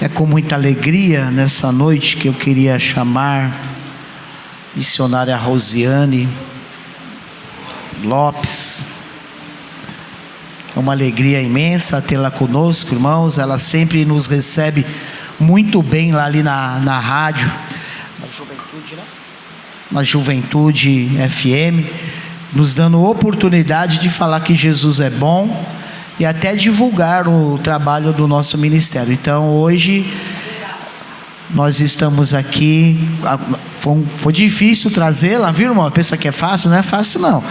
É com muita alegria nessa noite que eu queria chamar a missionária Rosiane Lopes. É uma alegria imensa tê-la conosco, irmãos. Ela sempre nos recebe muito bem lá ali na rádio, na Juventude FM, nos dando oportunidade de falar que Jesus é bom e até divulgar o trabalho do nosso ministério. Então hoje nós estamos aqui. Foi difícil trazê-la, viu, irmão? Pensa que é fácil? Não é fácil não,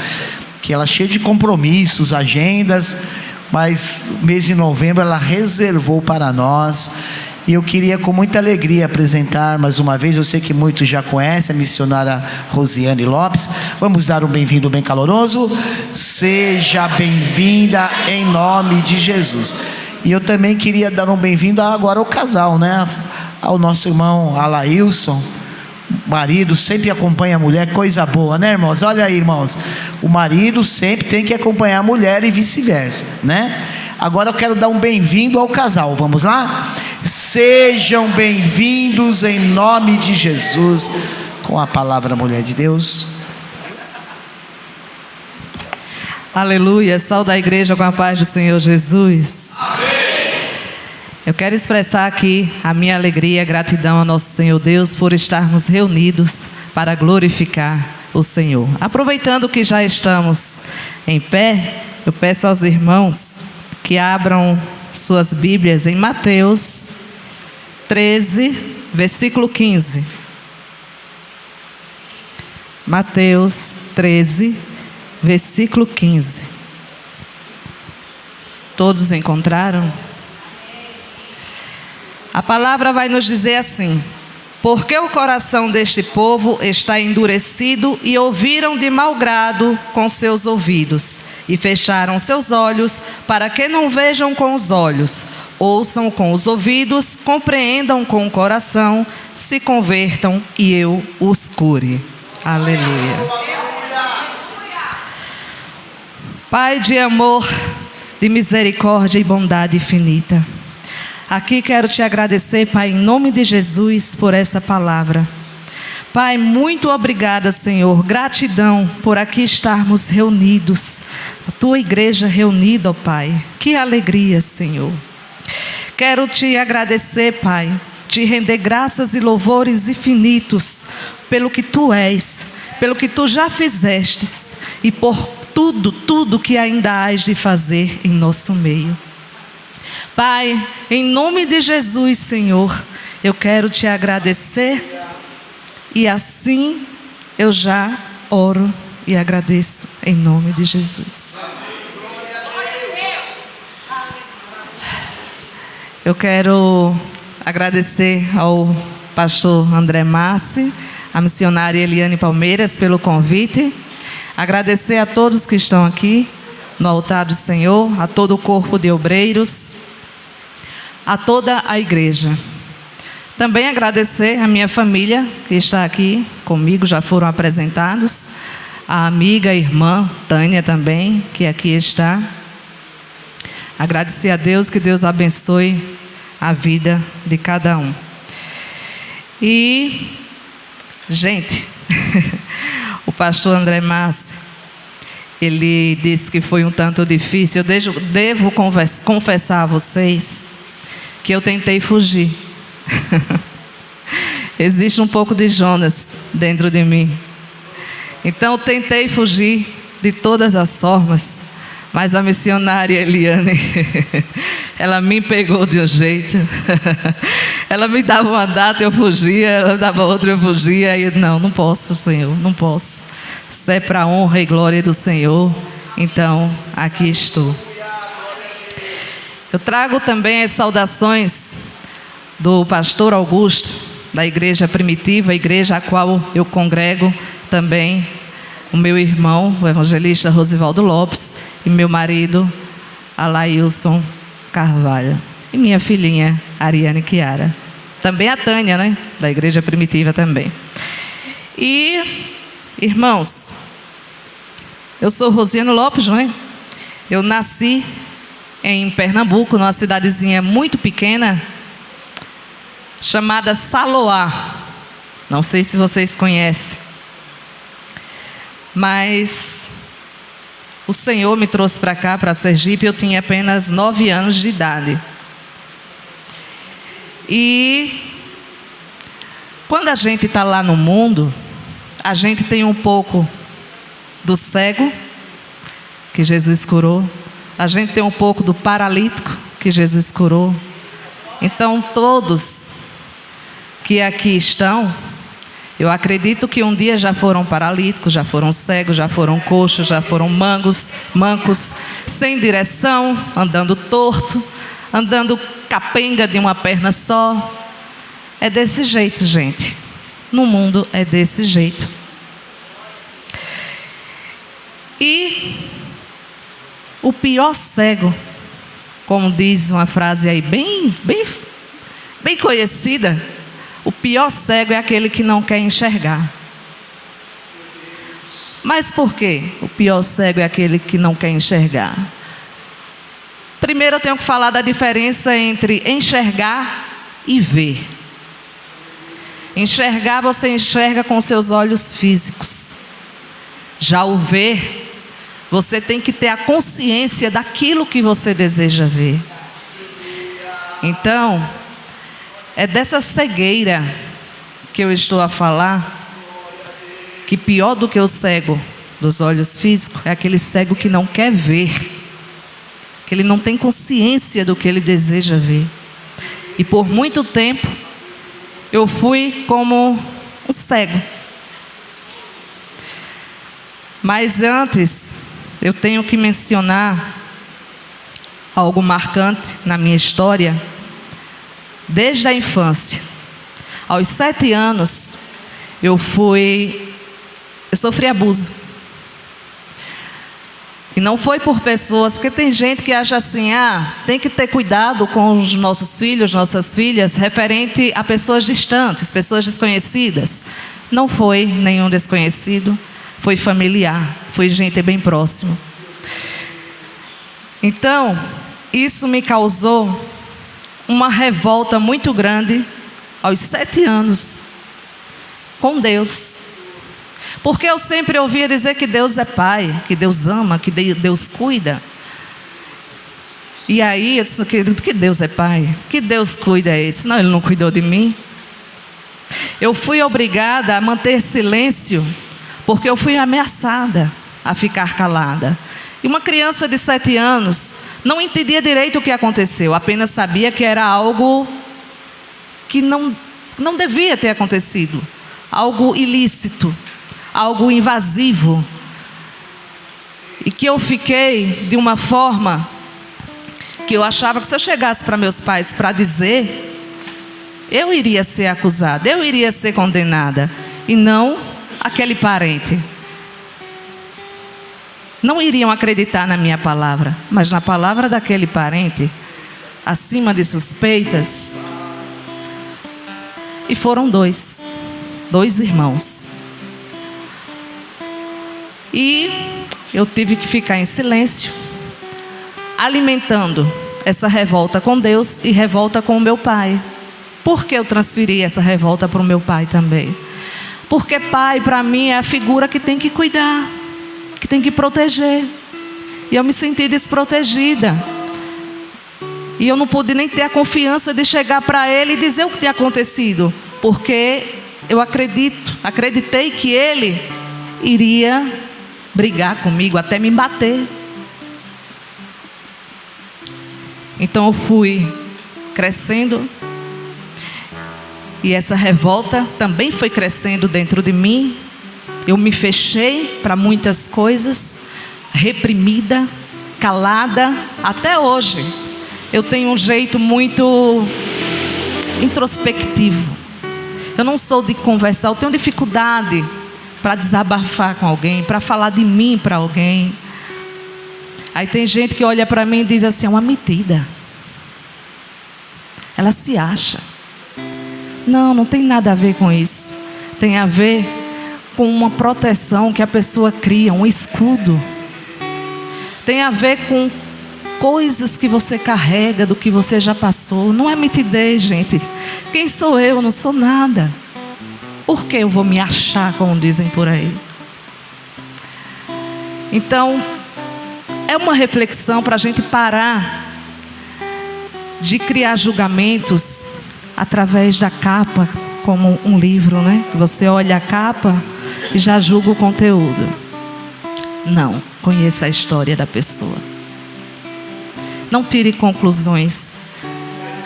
porque ela é cheia de compromissos, agendas, mas o mês de novembro ela reservou para nós. E eu queria com muita alegria apresentar mais uma vez, eu sei que muitos já conhecem a missionária Rosiane Lopes. Vamos dar um bem-vindo bem caloroso. Seja bem-vinda em nome de Jesus. E eu também queria dar um bem-vindo agora ao casal, né? Ao nosso irmão Alailson, marido, sempre acompanha a mulher, coisa boa, né, irmãos? Olha aí, irmãos, o marido sempre tem que acompanhar a mulher e vice-versa, né? Agora eu quero dar um bem-vindo ao casal, vamos lá? Sejam bem-vindos em nome de Jesus, com a palavra mulher de Deus. Aleluia, saúde a igreja com a paz do Senhor Jesus. Amém. Eu quero expressar aqui a minha alegria e gratidão ao nosso Senhor Deus por estarmos reunidos para glorificar o Senhor. Aproveitando que já estamos em pé, eu peço aos irmãos que abram suas Bíblias em Mateus 13, versículo 15. Mateus 13, versículo 15. Todos encontraram? A palavra vai nos dizer assim: porque o coração deste povo está endurecido e ouviram de mau grado com seus ouvidos e fecharam seus olhos para que não vejam com os olhos, ouçam com os ouvidos, compreendam com o coração, se convertam e eu os cure. Aleluia. Pai de amor, de misericórdia e bondade infinita, aqui quero te agradecer, Pai, em nome de Jesus, por essa palavra. Pai, muito obrigada, Senhor, gratidão por aqui estarmos reunidos, a tua igreja reunida, ó Pai, que alegria, Senhor. Quero te agradecer, Pai, te render graças e louvores infinitos pelo que tu és, pelo que tu já fizestes e por tudo que ainda hás de fazer em nosso meio. Pai, em nome de Jesus, Senhor, eu quero te agradecer e assim eu já oro e agradeço em nome de Jesus. Eu quero agradecer ao pastor André Massi, a missionária Eliane Palmeiras pelo convite. Agradecer a todos que estão aqui no altar do Senhor, a todo o corpo de obreiros, a toda a igreja. Também agradecer a minha família que está aqui comigo, já foram apresentados. A amiga, a irmã Tânia também, que aqui está. Agradecer a Deus, que Deus abençoe a vida de cada um. E, gente, o pastor André Massi, ele disse que foi um tanto difícil. Eu devo confessar a vocês que eu tentei fugir. Existe um pouco de Jonas dentro de mim. Então eu tentei fugir de todas as formas, mas a missionária Eliane, ela me pegou de um jeito. Ela me dava uma data, eu fugia, ela dava outra, eu fugia. E não posso, Senhor, não posso. Se é para a honra e glória do Senhor, então aqui estou. Eu trago também as saudações do pastor Augusto, da igreja primitiva, a igreja a qual eu congrego também, o meu irmão, o evangelista Rosivaldo Lopes, e meu marido, Alailson Carvalho, e minha filhinha, Ariane Chiara. Também a Tânia, né? Da igreja primitiva também. E, irmãos, eu sou Rosiane Lopes, não é? Eu nasci em Pernambuco, numa cidadezinha muito pequena, chamada Saloá. Não sei se vocês conhecem, mas o Senhor me trouxe para cá, para Sergipe, eu tinha apenas 9 anos de idade. E quando a gente está lá no mundo, a gente tem um pouco do cego, que Jesus curou. A gente tem um pouco do paralítico, que Jesus curou. Então todos que aqui estão, eu acredito que um dia já foram paralíticos, já foram cegos, já foram coxos, já foram mancos, sem direção, andando torto, andando capenga de uma perna só. É desse jeito, gente. No mundo é desse jeito. E o pior cego, como diz uma frase aí bem conhecida, o pior cego é aquele que não quer enxergar. Mas por quê? O pior cego é aquele que não quer enxergar. Primeiro eu tenho que falar da diferença entre enxergar e ver. Enxergar, você enxerga com seus olhos físicos. Já o ver, você tem que ter a consciência daquilo que você deseja ver. Então, é dessa cegueira que eu estou a falar, que pior do que o cego dos olhos físicos é aquele cego que não quer ver, que ele não tem consciência do que ele deseja ver. E por muito tempo eu fui como um cego. Mas antes eu tenho que mencionar algo marcante na minha história. Desde a infância, aos 7 anos, eu sofri abuso. E não foi por pessoas, porque tem gente que acha assim, tem que ter cuidado com os nossos filhos, nossas filhas, referente a pessoas distantes, pessoas desconhecidas. Não foi nenhum desconhecido, foi familiar, foi gente bem próxima. Então, isso me causou uma revolta muito grande aos 7 anos com Deus. Porque eu sempre ouvia dizer que Deus é Pai, que Deus ama, que Deus cuida. E aí eu disse que Deus é Pai, que Deus cuida é esse? Não, Ele não cuidou de mim. Eu fui obrigada a manter silêncio, porque eu fui ameaçada a ficar calada. E uma criança de 7 anos não entendia direito o que aconteceu, apenas sabia que era algo que não devia ter acontecido, algo ilícito, algo invasivo. E que eu fiquei de uma forma que eu achava que se eu chegasse para meus pais para dizer, eu iria ser acusada, eu iria ser condenada, e não aquele parente. Não iriam acreditar na minha palavra, mas na palavra daquele parente, acima de suspeitas. E foram dois irmãos. E eu tive que ficar em silêncio, alimentando essa revolta com Deus e revolta com o meu pai. Por que eu transferi essa revolta para o meu pai também? Porque pai, para mim, é a figura que tem que cuidar, que tem que proteger. E eu me senti desprotegida. E eu não pude nem ter a confiança de chegar para ele e dizer o que tinha acontecido. Porque eu acreditei que ele iria brigar comigo, até me bater. Então eu fui crescendo. E essa revolta também foi crescendo dentro de mim. Eu me fechei para muitas coisas, reprimida, calada. Até hoje eu tenho um jeito muito introspectivo. Eu não sou de conversar, eu tenho dificuldade para desabafar com alguém, para falar de mim para alguém. Aí tem gente que olha para mim e diz assim, é uma metida. Ela se acha. Não, não tem nada a ver com isso. Tem a ver com uma proteção que a pessoa cria, um escudo. Tem a ver com coisas que você carrega, do que você já passou. Não é mitidez, gente. Quem sou eu? Não sou nada. Por que eu vou me achar, como dizem por aí? Então, é uma reflexão para a gente parar de criar julgamentos através da capa, como um livro, né? Você olha a capa e já julga o conteúdo. Não, conheça a história da pessoa. Não tire conclusões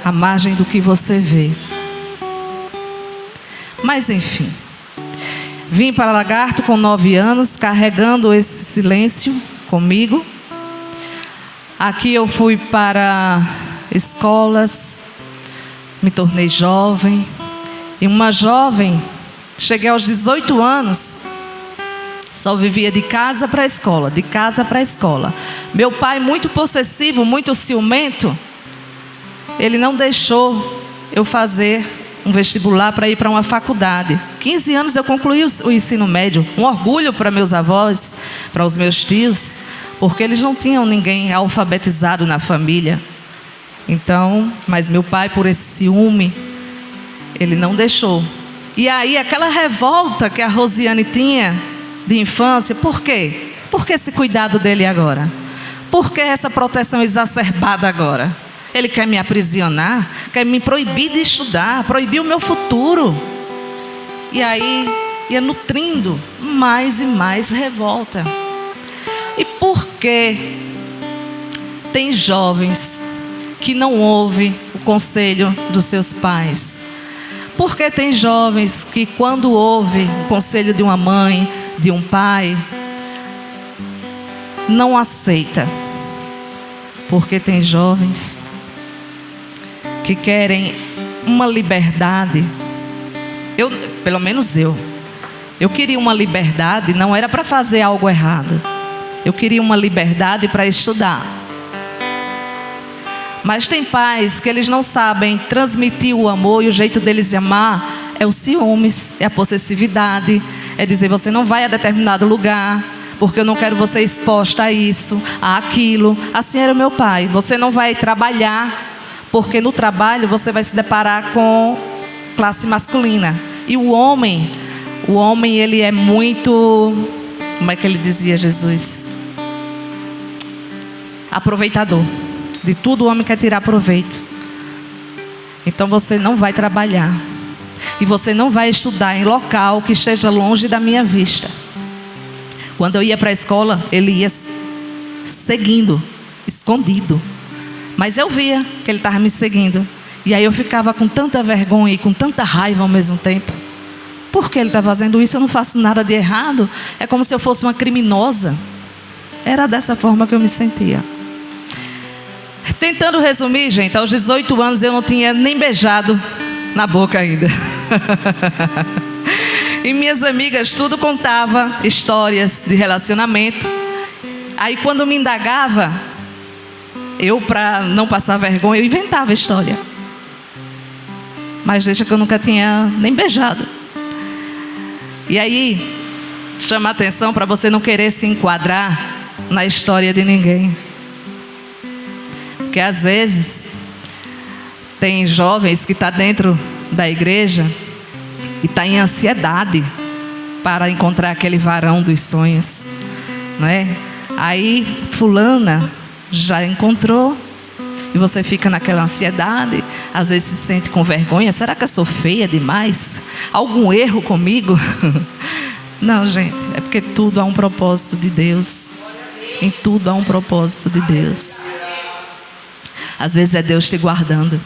à margem do que você vê. Mas enfim, vim para Lagarto com 9 anos, carregando esse silêncio comigo. Aqui eu fui para escolas, me tornei jovem. E uma jovem, cheguei aos 18 anos, só vivia de casa para a escola, de casa para a escola. Meu pai, muito possessivo, muito ciumento, ele não deixou eu fazer um vestibular para ir para uma faculdade. 15 anos eu concluí o ensino médio. Um orgulho para meus avós, para os meus tios, porque eles não tinham ninguém alfabetizado na família. Então, mas meu pai, por esse ciúme, ele não deixou. E aí, aquela revolta que a Rosiane tinha de infância, por quê? Por que esse cuidado dele agora? Por que essa proteção exacerbada agora? Ele quer me aprisionar, quer me proibir de estudar, proibir o meu futuro. E aí, ia nutrindo mais e mais revolta. E por que tem jovens que não ouvem o conselho dos seus pais? Por que tem jovens que, quando ouvem o conselho de uma mãe, de um pai, não aceita? Porque tem jovens que querem uma liberdade. Pelo menos eu queria uma liberdade, não era para fazer algo errado. Eu queria uma liberdade para estudar. Mas tem pais que eles não sabem transmitir o amor, e o jeito deles de amar é o ciúmes, é a possessividade, é dizer: você não vai a determinado lugar, porque eu não quero você exposta a isso, a aquilo. Assim era o meu pai. Você não vai trabalhar, porque no trabalho você vai se deparar com classe masculina. E o homem ele é muito, como é que ele dizia, Jesus? Aproveitador. De tudo o homem quer tirar proveito. Então você não vai trabalhar. E você não vai estudar em local que esteja longe da minha vista. Quando eu ia para a escola, ele ia seguindo, escondido. Mas eu via que ele estava me seguindo. E aí eu ficava com tanta vergonha e com tanta raiva ao mesmo tempo. Por que ele está fazendo isso? Eu não faço nada de errado. É como se eu fosse uma criminosa. Era dessa forma que eu me sentia. Tentando resumir, gente, aos 18 anos eu não tinha nem beijado na boca ainda. E minhas amigas tudo contava histórias de relacionamento. Aí quando me indagava, eu, para não passar vergonha, eu inventava história. Mas deixa que eu nunca tinha nem beijado. E aí, chama a atenção para você não querer se enquadrar na história de ninguém. Porque às vezes tem jovens que estão dentro da igreja e está em ansiedade para encontrar aquele varão dos sonhos, não é? Aí fulana já encontrou e você fica naquela ansiedade, às vezes se sente com vergonha. Será que eu sou feia demais? Algum erro comigo? Não, gente, é porque tudo há um propósito de Deus. Em tudo há um propósito de Deus. Às vezes é Deus te guardando.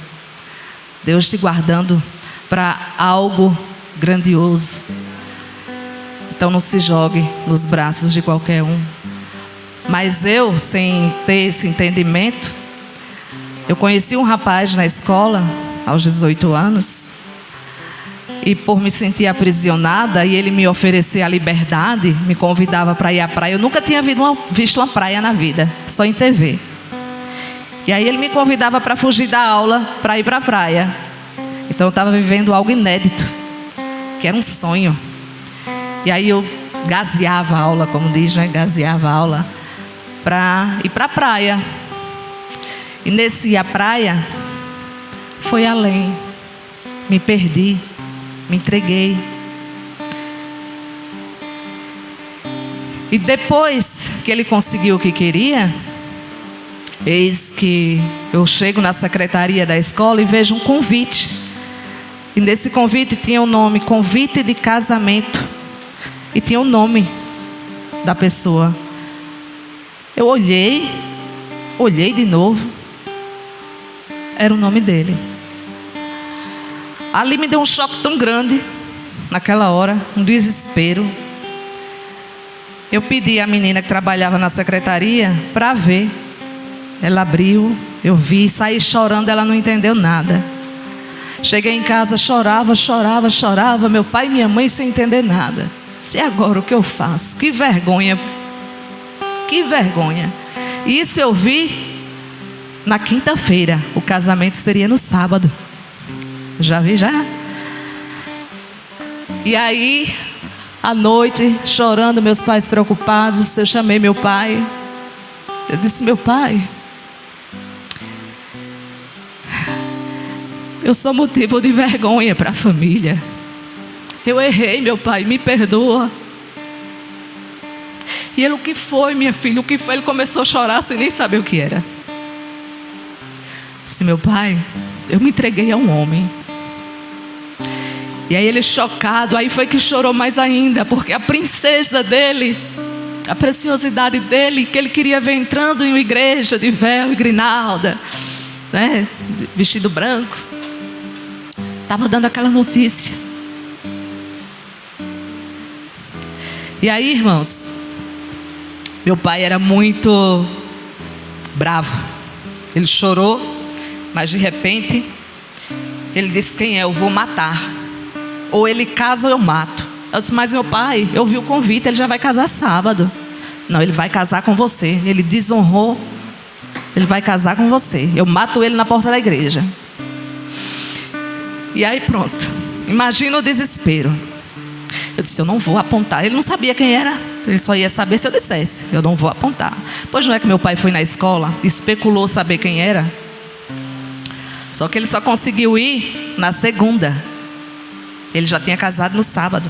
Deus te guardando para algo grandioso. Então não se jogue nos braços de qualquer um. Mas eu, sem ter esse entendimento, eu conheci um rapaz na escola aos 18 anos. E por me sentir aprisionada e ele me oferecer a liberdade, me convidava para ir à praia. Eu nunca tinha visto uma praia na vida, só em TV. E aí ele me convidava para fugir da aula, para ir para a praia. Então eu estava vivendo algo inédito, que era um sonho. E aí eu gazeava a aula, como diz, né? Gazeava a aula para ir para a praia. E nesse ir à praia, foi além. Me perdi, me entreguei. E depois que ele conseguiu o que queria, eis que eu chego na secretaria da escola e vejo um convite. E nesse convite tinha o nome, convite de casamento. E tinha o nome da pessoa. Eu olhei de novo. Era o nome dele. Ali me deu um choque tão grande, naquela hora, um desespero. Eu pedi à menina que trabalhava na secretaria para ver. Ela abriu, eu vi, saí chorando, ela não entendeu nada. Cheguei em casa, chorava. Meu pai e minha mãe sem entender nada. E agora o que eu faço? Que vergonha. Que vergonha. E isso eu vi na quinta-feira. O casamento seria no sábado. Já vi, já? E aí, à noite, chorando, meus pais preocupados, eu chamei meu pai. Eu disse: meu pai, eu sou motivo de vergonha para a família. Eu errei, meu pai, me perdoa. E ele: o que foi, minha filha? O que foi? Ele começou a chorar sem nem saber o que era. Eu disse: meu pai, eu me entreguei a um homem. E aí ele, chocado, aí foi que chorou mais ainda, porque a princesa dele, a preciosidade dele, que ele queria ver entrando em uma igreja de véu e grinalda, né, vestido branco, estava dando aquela notícia. E aí, irmãos, meu pai era muito bravo. Ele chorou, mas de repente ele disse: quem é? Eu vou matar. Ou ele casa ou eu mato. Eu disse: mas meu pai, eu vi o convite, ele já vai casar sábado. Não, ele vai casar com você. Ele desonrou. Ele vai casar com você. Eu mato ele na porta da igreja. E aí pronto. Imagina o desespero. Eu disse: eu não vou apontar. Ele não sabia quem era. Ele só ia saber se eu dissesse. Eu não vou apontar. Pois não é que meu pai foi na escola, especulou saber quem era. Só que ele só conseguiu ir na segunda. Ele já tinha casado no sábado.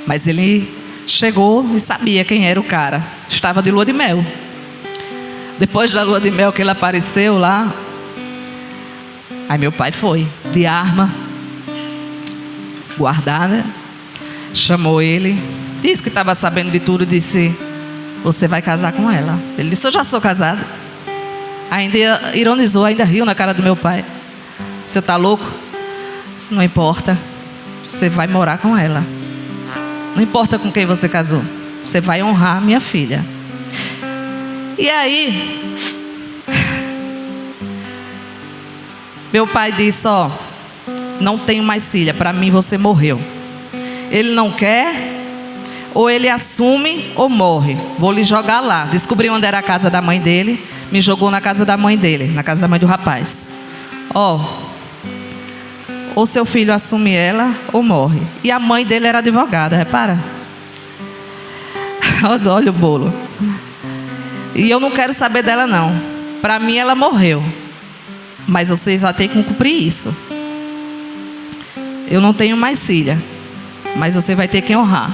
Mas ele chegou e sabia quem era o cara. Estava de lua de mel. Depois da lua de mel que ele apareceu lá, aí meu pai foi, de arma, guardada, chamou ele, disse que estava sabendo de tudo, disse: você vai casar com ela. Ele disse: eu já sou casado. Ainda ironizou, ainda riu na cara do meu pai. Você está louco? Isso não importa. Você vai morar com ela. Não importa com quem você casou. Você vai honrar minha filha. E aí, meu pai disse: ó, não tenho mais filha. Para mim você morreu. Ele não quer, ou ele assume ou morre. Vou lhe jogar lá. Descobri onde era a casa da mãe dele. Me jogou na casa da mãe dele, na casa da mãe do rapaz. Ó, ou seu filho assume ela ou morre. E a mãe dele era advogada, repara. Olha o bolo. E eu não quero saber dela não. Para mim ela morreu. Mas vocês vão ter que cumprir isso. Eu não tenho mais filha, mas você vai ter que honrar.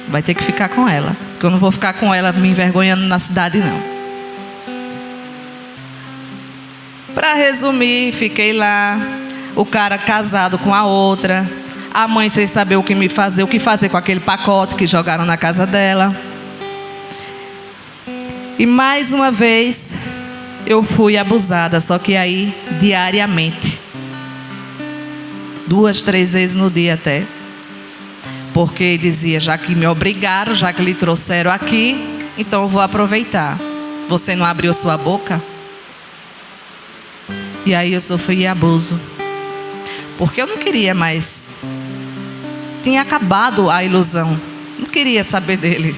Vai ter que ficar com ela. Porque eu não vou ficar com ela me envergonhando na cidade não. Para resumir, fiquei lá. O cara casado com a outra. A mãe sem saber o que me fazer, o que fazer com aquele pacote que jogaram na casa dela. E mais uma vez eu fui abusada, só que aí diariamente. 2, 3 vezes no dia até. Porque dizia: já que me obrigaram, já que lhe trouxeram aqui, então eu vou aproveitar. Você não abriu sua boca? E aí eu sofri abuso. Porque eu não queria mais. Tinha acabado a ilusão. Não queria saber dele.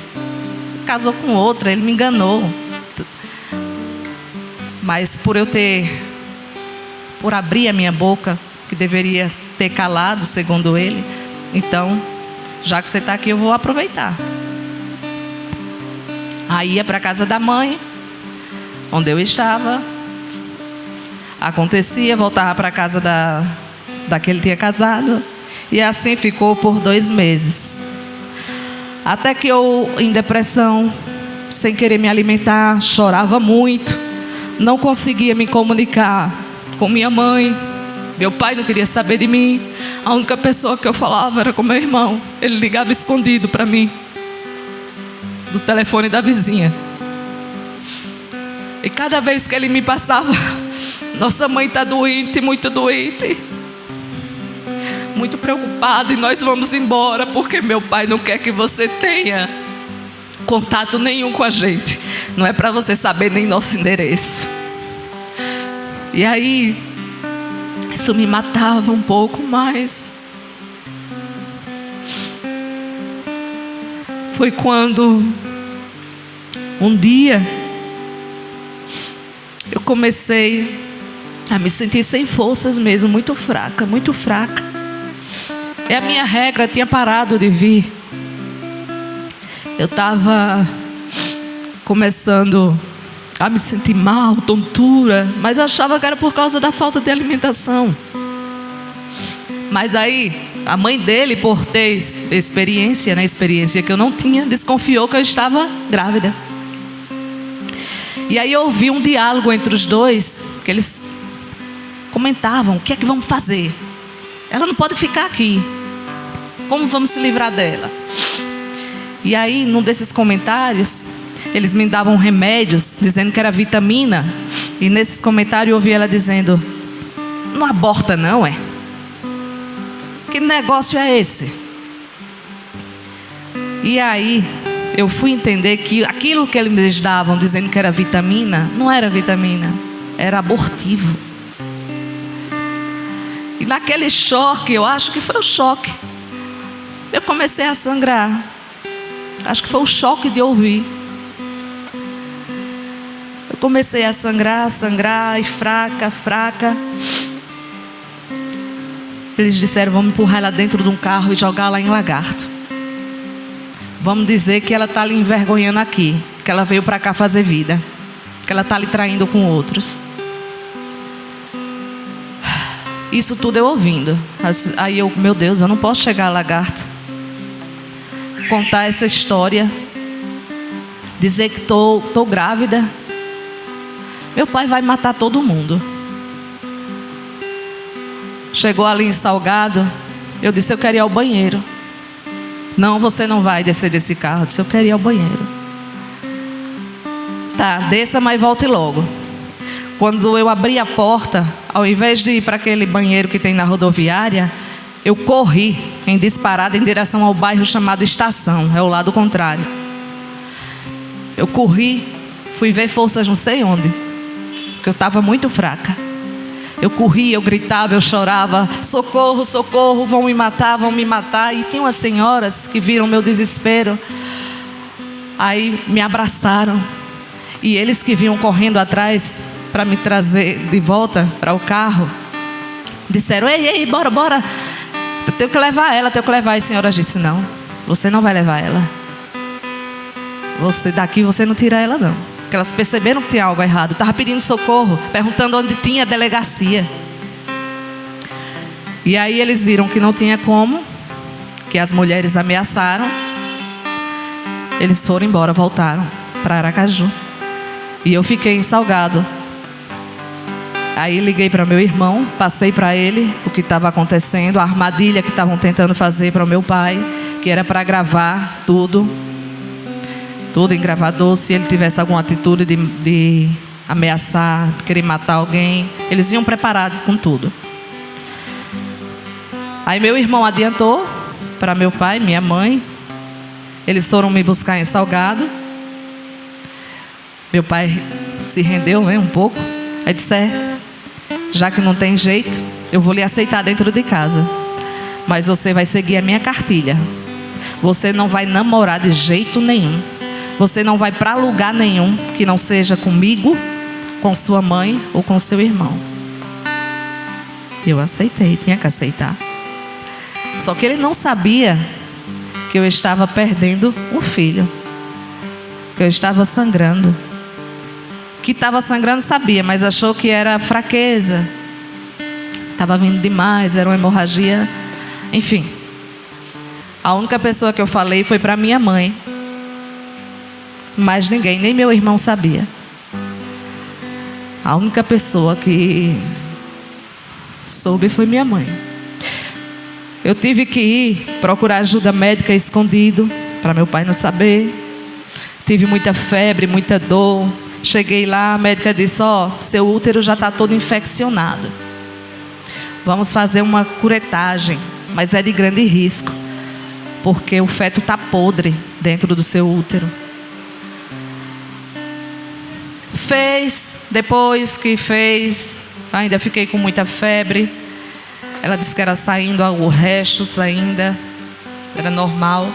Casou com outra, ele me enganou. Mas por abrir a minha boca, que deveria ter calado, segundo ele, então, já que você está aqui, eu vou aproveitar. Aí ia para a casa da mãe. onde eu estava. Acontecia, voltava para a casa da que ele tinha casado. E assim ficou por 2 meses. Até que eu, em depressão, sem querer me alimentar, chorava muito. Não conseguia me comunicar com minha mãe. Meu pai não queria saber de mim. A única pessoa que eu falava era com meu irmão. Ele ligava escondido para mim, do telefone da vizinha. E cada vez que ele me passava: nossa mãe está doente, muito doente, muito preocupada, e nós vamos embora porque meu pai não quer que você tenha contato nenhum com a gente. Não é para você saber nem nosso endereço. E aí, isso me matava um pouco, mas foi quando um dia eu comecei a me sentir sem forças mesmo, muito fraca, muito fraca. E a minha regra tinha parado de vir. Eu estava começando a me sentir mal, tontura, mas eu achava que era por causa da falta de alimentação. Mas aí, a mãe dele, por ter experiência que eu não tinha, desconfiou que eu estava grávida. E aí eu ouvi um diálogo entre os dois, que eles comentavam: o que é que vamos fazer? Ela não pode ficar aqui. Como vamos se livrar dela? E aí, num desses comentários, eles me davam remédios, dizendo que era vitamina. E nesses comentários eu ouvi ela dizendo: não aborta não, é? Que negócio é esse? E aí eu fui entender que aquilo que eles davam, dizendo que era vitamina, não era vitamina, era abortivo. E naquele choque, eu acho que foi o choque, eu comecei a sangrar. Acho que foi o choque de ouvir. Eu comecei a sangrar, e fraca. Eles disseram: vamos empurrar ela dentro de um carro e jogar lá em Lagarto. Vamos dizer que ela está lhe envergonhando aqui, que ela veio para cá fazer vida, que ela está lhe traindo com outros. Isso tudo eu ouvindo. Aí eu: meu Deus, eu não posso chegar a Lagarto, contar essa história, dizer que estou grávida. Meu pai vai matar todo mundo. Chegou ali em Salgado, eu disse: eu quero ir ao banheiro. Não, você não vai descer desse carro. Eu disse: eu quero ir ao banheiro. Tá, desça, mas volte logo. Quando eu abri a porta, ao invés de ir para aquele banheiro que tem na rodoviária, eu corri em disparada em direção ao bairro chamado Estação. É o lado contrário. Eu corri, fui ver forças não sei onde, porque eu estava muito fraca. Eu corria, eu gritava, eu chorava: socorro, socorro, vão me matar, vão me matar. E tinha umas senhoras que viram meu desespero. Aí me abraçaram. E eles que vinham correndo atrás para me trazer de volta para o carro, disseram: ei, bora. Eu tenho que levar ela, tenho que levar. E as senhoras disseram: não, você não vai levar ela. Daqui você não tira ela não. Porque elas perceberam que tinha algo errado. Estava pedindo socorro, perguntando onde tinha a delegacia. E aí eles viram que não tinha como, que as mulheres ameaçaram. Eles foram embora, voltaram para Aracaju. E eu fiquei em Salgado. Aí liguei para meu irmão, passei para ele o que estava acontecendo, a armadilha que estavam tentando fazer para o meu pai, que era para gravar tudo em gravador. Se ele tivesse alguma atitude de ameaçar, querer matar alguém, eles iam preparados com tudo. Aí meu irmão adiantou para meu pai, minha mãe. Eles foram me buscar em Salgado. Meu pai se rendeu, né, um pouco. Aí disse: já que não tem jeito, eu vou lhe aceitar dentro de casa, mas você vai seguir a minha cartilha. Você não vai namorar de jeito nenhum. Você não vai para lugar nenhum que não seja comigo, com sua mãe ou com seu irmão. Eu aceitei, tinha que aceitar. Só que ele não sabia que eu estava perdendo um filho, que eu estava sangrando, Que estava sangrando, sabia, mas achou que era fraqueza. Estava vindo demais, era uma hemorragia. Enfim. A única pessoa que eu falei foi para minha mãe. Mais ninguém, nem meu irmão sabia. A única pessoa que soube foi minha mãe. Eu tive que ir procurar ajuda médica escondido, para meu pai não saber. Tive muita febre, muita dor. Cheguei lá, a médica disse: ó, seu útero já está todo infeccionado. Vamos fazer uma curetagem, mas é de grande risco, porque o feto está podre dentro do seu útero. Depois que fez, ainda fiquei com muita febre. Ela disse que era saindo o restos ainda, era normal.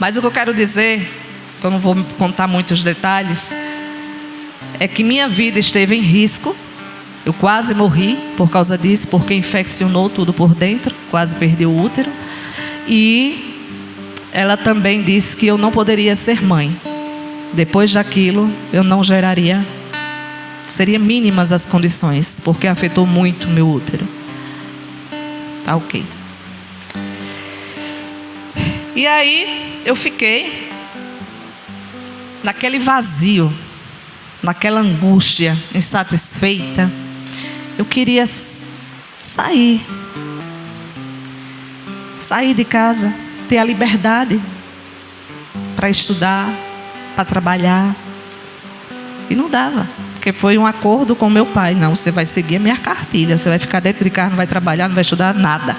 Mas o que eu quero dizer, que eu não vou contar muitos detalhes, é que minha vida esteve em risco. Eu quase morri por causa disso, porque infeccionou tudo por dentro, quase perdi o útero. E ela também disse que eu não poderia ser mãe. Depois daquilo, eu não geraria, seria mínimas as condições, porque afetou muito meu útero. Tá ok. E aí, eu fiquei naquele vazio, naquela angústia, insatisfeita. Eu queria sair de casa, ter a liberdade para estudar, para trabalhar. E não dava, porque foi um acordo com meu pai: não, você vai seguir a minha cartilha, você vai ficar dentro de casa, não vai trabalhar, não vai estudar nada.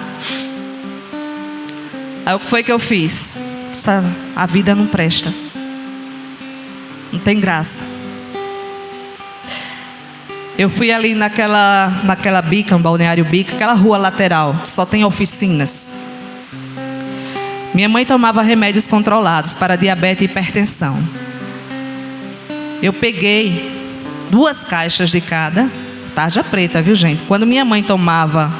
Aí o que foi que eu fiz? A vida não presta, não tem graça. Eu fui ali naquela bica, um balneário bica, aquela rua lateral, só tem oficinas. Minha mãe tomava remédios controlados para diabetes e hipertensão. Eu peguei 2 caixas de cada, tarja preta, viu, gente? Quando minha mãe tomava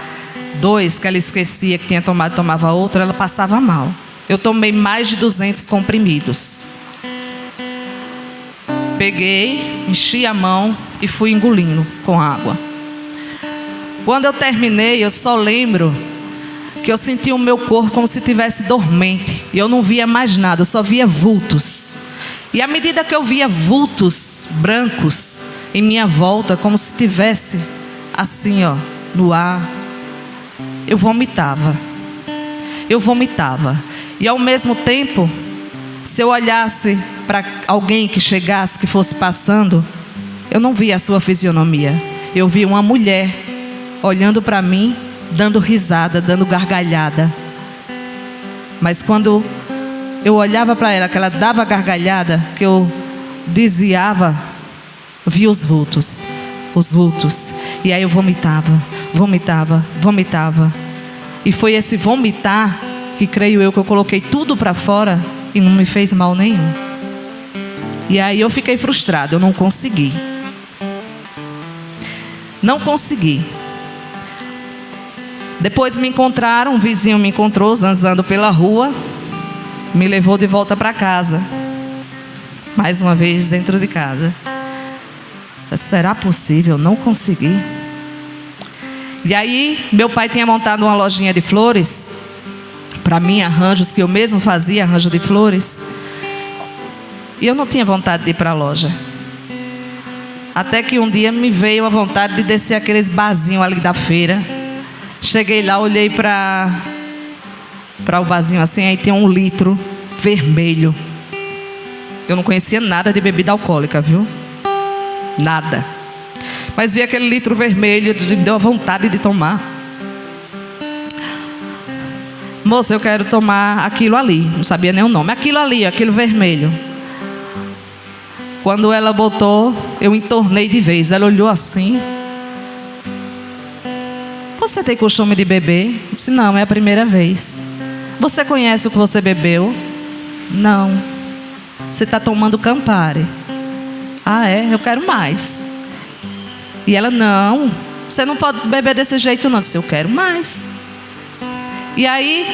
2, que ela esquecia que tinha tomado, tomava outro, ela passava mal. Eu tomei mais de 200 comprimidos. Peguei, enchi a mão e fui engolindo com água. Quando eu terminei, eu só lembro que eu senti o meu corpo como se estivesse dormente. E eu não via mais nada, eu só via vultos. E à medida que eu via vultos brancos em minha volta, como se estivesse assim, ó, no ar, eu vomitava. E ao mesmo tempo, se eu olhasse para alguém que chegasse, que fosse passando, eu não via a sua fisionomia. Eu via uma mulher olhando para mim, dando risada, dando gargalhada. Mas quando eu olhava para ela, que ela dava gargalhada, que eu desviava, via os vultos. E aí eu vomitava. E foi esse vomitar que, creio eu, que eu coloquei tudo para fora e não me fez mal nenhum. E aí eu fiquei frustrado, eu não consegui. Depois me encontraram, um vizinho me encontrou zanzando pela rua, me levou de volta para casa. Mais uma vez dentro de casa. Será possível? Não consegui. E aí meu pai tinha montado uma lojinha de flores para mim, arranjos que eu mesmo fazia, arranjo de flores. E eu não tinha vontade de ir para a loja. Até que um dia me veio a vontade de descer aqueles barzinhos ali da feira. Cheguei lá, olhei para o barzinho assim, aí tem 1 litro vermelho. Eu não conhecia nada de bebida alcoólica, viu? Nada. Mas vi aquele litro vermelho, me deu a vontade de tomar. Moça, eu quero tomar aquilo ali. Não sabia nem o nome. Aquilo ali, aquilo vermelho. Quando ela botou, eu entornei de vez. Ela olhou assim: você tem costume de beber? Eu disse: não, é a primeira vez. Você conhece o que você bebeu? Não. Você está tomando Campari. Ah, é? Eu quero mais. E ela: não, você não pode beber desse jeito não. Eu disse: eu quero mais. E aí,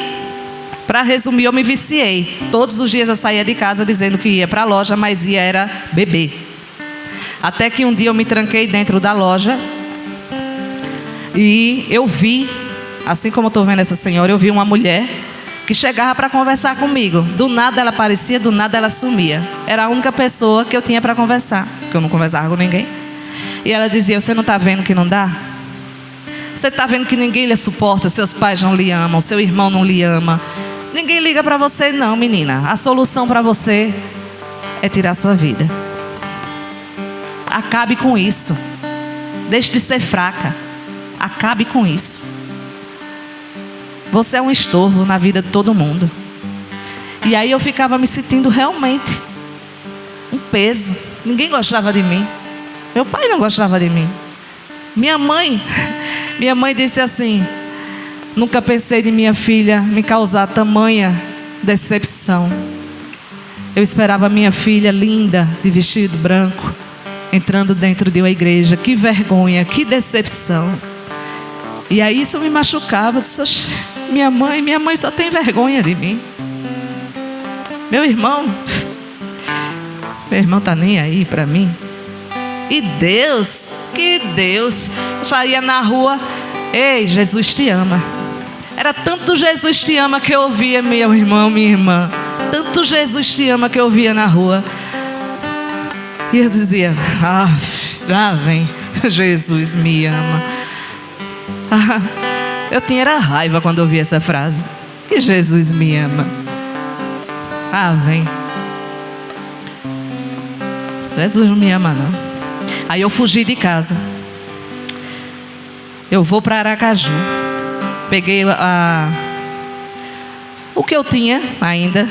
para resumir, eu me viciei. Todos os dias eu saía de casa dizendo que ia para a loja, mas ia era beber. Até que um dia eu me tranquei dentro da loja e eu vi, assim como eu estou vendo essa senhora, eu vi uma mulher que chegava para conversar comigo. Do nada ela aparecia, do nada ela sumia. Era a única pessoa que eu tinha para conversar, porque eu não conversava com ninguém. E ela dizia: você não está vendo que não dá? Você está vendo que ninguém lhe suporta, seus pais não lhe amam, seu irmão não lhe ama. Ninguém liga para você não, menina. A solução para você é tirar sua vida. Acabe com isso. Deixe de ser fraca. Acabe com isso. Você é um estorvo na vida de todo mundo. E aí eu ficava me sentindo realmente um peso. Ninguém gostava de mim. Meu pai não gostava de mim. Minha mãe disse assim: nunca pensei de minha filha me causar tamanha decepção. Eu esperava minha filha linda, de vestido branco, entrando dentro de uma igreja. Que vergonha, que decepção. E aí isso me machucava. Eu disse: minha mãe só tem vergonha de mim. Meu irmão tá nem aí para mim. E Deus, que Deus, já ia na rua: ei, Jesus te ama. Era tanto Jesus te ama que eu ouvia, meu irmão, minha irmã. Tanto Jesus te ama que eu ouvia na rua. E eu dizia: lá vem, Jesus me ama. Eu tinha era raiva quando eu ouvia essa frase: que Jesus me ama. Vem. Jesus não me ama não. Aí eu fugi de casa. Eu vou para Aracaju. Peguei o que eu tinha ainda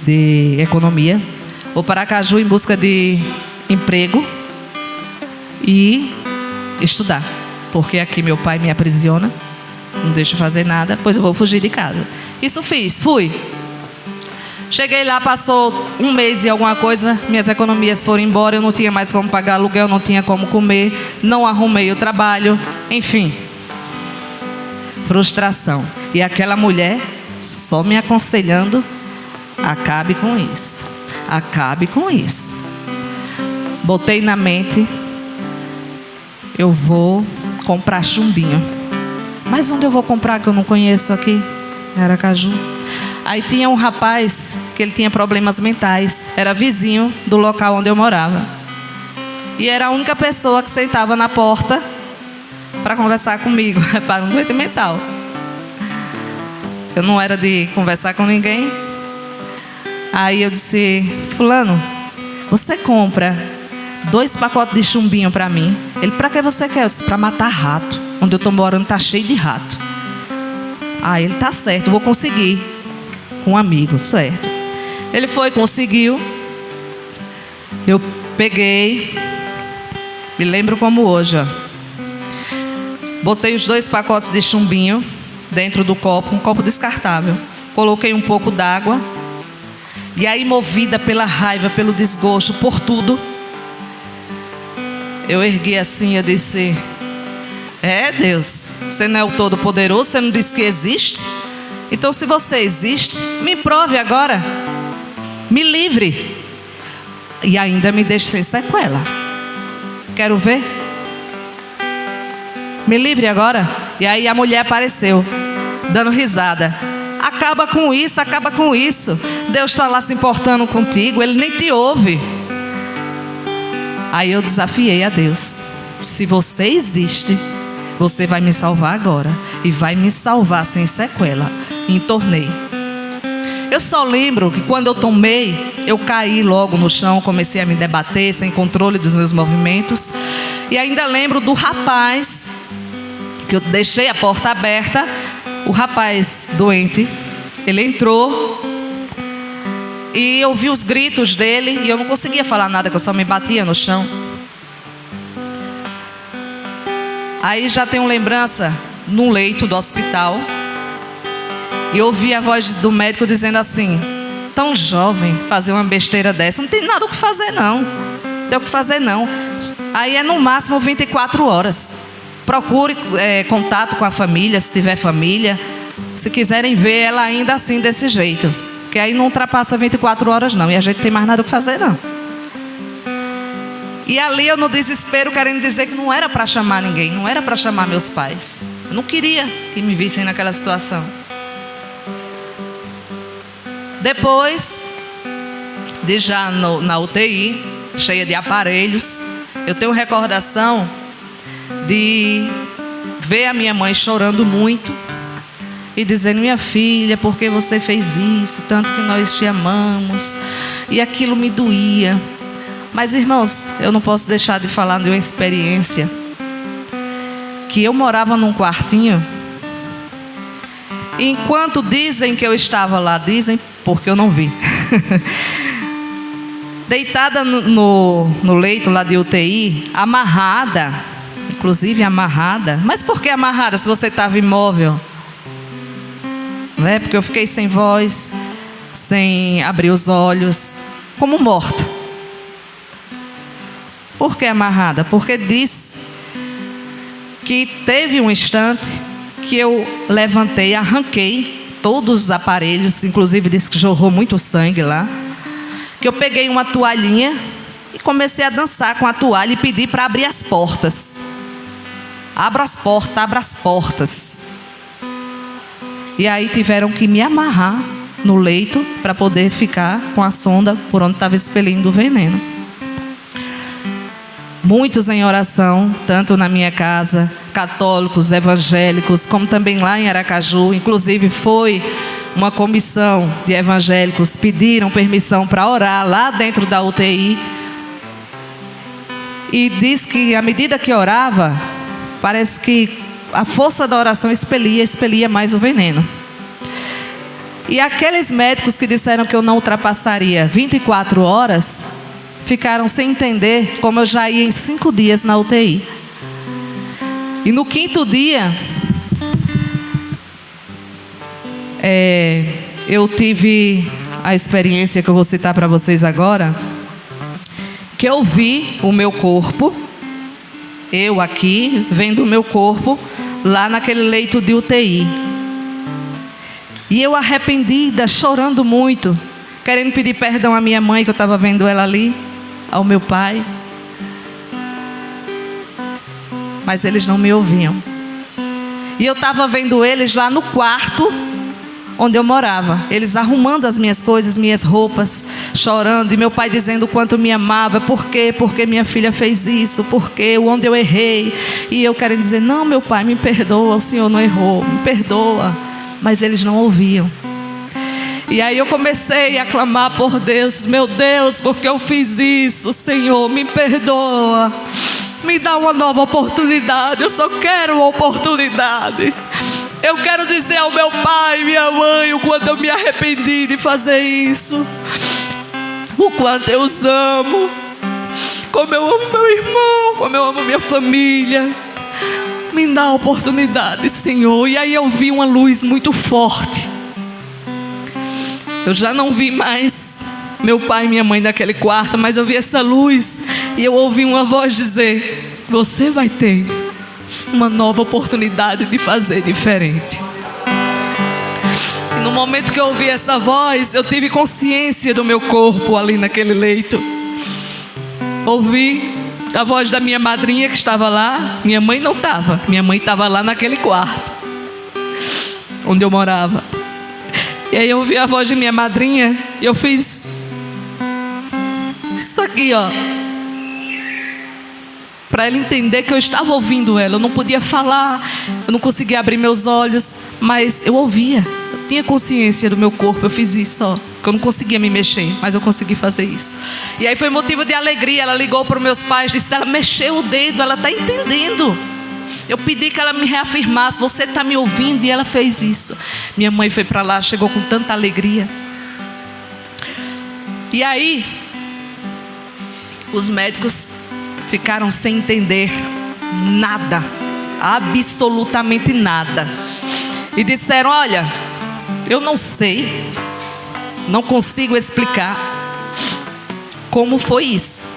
de economia. Vou para Aracaju em busca de emprego e estudar. Porque aqui meu pai me aprisiona, não deixa eu fazer nada, pois eu vou fugir de casa. Isso fiz, fui. Cheguei lá, passou um mês e alguma coisa, minhas economias foram embora, eu não tinha mais como pagar aluguel, não tinha como comer, não arrumei o trabalho, enfim. Frustração. E aquela mulher só me aconselhando: acabe com isso, acabe com isso. Botei na mente: eu vou comprar chumbinho. Mas onde eu vou comprar que eu não conheço aqui? Aracaju. Aí tinha um rapaz que ele tinha problemas mentais. Era vizinho do local onde eu morava. E era a única pessoa que sentava na porta para conversar comigo. Para um doente mental. Eu não era de conversar com ninguém. Aí eu disse: fulano, você compra 2 pacotes de chumbinho para mim? Ele: para que você quer? Eu disse: para matar rato. Onde eu estou morando está cheio de rato. Ele: tá certo, vou conseguir. Com um amigo, certo. Ele foi, conseguiu. Eu peguei, me lembro como hoje, ó. Botei os 2 pacotes de chumbinho dentro do copo, um copo descartável. Coloquei um pouco d'água. E aí, movida pela raiva, pelo desgosto, por tudo, eu ergui assim, eu disse: Deus, você não é o Todo-Poderoso? Você não disse que existe? Então, se você existe, me prove agora. Me livre. E ainda me deixe sem sequela. Quero ver. Me livre agora. E aí a mulher apareceu, dando risada: acaba com isso, acaba com isso. Deus está lá se importando contigo, Ele nem te ouve. Aí eu desafiei a Deus: se você existe, você vai me salvar agora. E vai me salvar sem sequela. E entornei. Eu só lembro que quando eu tomei, eu caí logo no chão, comecei a me debater, sem controle dos meus movimentos. E ainda lembro do rapaz, que eu deixei a porta aberta. O rapaz doente, ele entrou. E eu vi os gritos dele. E eu não conseguia falar nada, que eu só me batia no chão. Aí já tenho lembrança, num leito do hospital, e ouvi a voz do médico dizendo assim: tão jovem, fazer uma besteira dessa, não tem nada o que fazer não. Não tem o que fazer não. Aí é no máximo 24 horas. Procure contato com a família, se tiver família. Se quiserem ver ela ainda assim, desse jeito. Que aí não ultrapassa 24 horas não. E a gente não tem mais nada o que fazer não. E ali eu no desespero querendo dizer que não era para chamar ninguém, não era para chamar meus pais. Eu não queria que me vissem naquela situação. Depois de já na UTI, cheia de aparelhos, eu tenho recordação de ver a minha mãe chorando muito e dizendo: minha filha, por que você fez isso? Tanto que nós te amamos. E aquilo me doía. Mas, irmãos, eu não posso deixar de falar de uma experiência que eu morava num quartinho. E enquanto dizem que eu estava lá, dizem porque eu não vi, deitada no leito lá de UTI, amarrada, inclusive amarrada. Mas por que amarrada se você estava imóvel? Não é? Porque eu fiquei sem voz, sem abrir os olhos, como morta. Por que amarrada? Porque diz que teve um instante que eu levantei, arranquei todos os aparelhos, inclusive disse que jorrou muito sangue lá, que eu peguei uma toalhinha e comecei a dançar com a toalha e pedi para abrir as portas. Abra as portas, abra as portas. E aí tiveram que me amarrar no leito para poder ficar com a sonda por onde estava expelindo o veneno. Muitos em oração, tanto na minha casa, católicos, evangélicos, como também lá em Aracaju. Inclusive foi uma comissão de evangélicos, pediram permissão para orar lá dentro da UTI. E diz que à medida que orava, parece que a força da oração expelia mais o veneno. E aqueles médicos que disseram que eu não ultrapassaria 24 horas... ficaram sem entender como eu já ia em 5 dias na UTI. E no 5º dia, eu tive a experiência que eu vou citar para vocês agora, que eu vi o meu corpo, eu aqui, vendo o meu corpo lá naquele leito de UTI. E eu arrependida, chorando muito, querendo pedir perdão à minha mãe, que eu estava vendo ela ali, ao meu pai. Mas eles não me ouviam. E eu estava vendo eles lá no quarto onde eu morava, eles arrumando as minhas coisas, minhas roupas, chorando, e meu pai dizendo o quanto me amava. Por quê? Porque minha filha fez isso, porque onde eu errei. E eu querendo dizer: não, meu pai, me perdoa, o senhor não errou, me perdoa. Mas eles não ouviam. E aí eu comecei a clamar por Deus: meu Deus, porque eu fiz isso? Senhor, me perdoa, me dá uma nova oportunidade. Eu só quero uma oportunidade. Eu quero dizer ao meu pai e minha mãe o quanto eu me arrependi de fazer isso, o quanto eu os amo, como eu amo meu irmão, como eu amo minha família. Me dá a oportunidade, Senhor. E aí eu vi uma luz muito forte. Eu já não vi mais meu pai e minha mãe naquele quarto, mas eu vi essa luz e eu ouvi uma voz dizer: você vai ter uma nova oportunidade de fazer diferente. E no momento que eu ouvi essa voz, eu tive consciência do meu corpo ali naquele leito. Ouvi a voz da minha madrinha que estava lá. Minha mãe não estava, minha mãe estava lá naquele quarto onde eu morava. E aí eu ouvi a voz de minha madrinha e eu fiz isso aqui, ó, para ela entender que eu estava ouvindo ela. Eu não podia falar, eu não conseguia abrir meus olhos, mas eu ouvia, eu tinha consciência do meu corpo. Eu fiz isso, ó, que eu não conseguia me mexer, mas eu consegui fazer isso. E aí foi motivo de alegria. Ela ligou para os meus pais, disse: ela mexeu o dedo, ela está entendendo. Eu pedi que ela me reafirmasse: você está me ouvindo? E ela fez isso. Minha mãe foi para lá, chegou com tanta alegria. E aí os médicos ficaram sem entender nada, absolutamente nada, e disseram: olha, eu não sei, não consigo explicar como foi isso,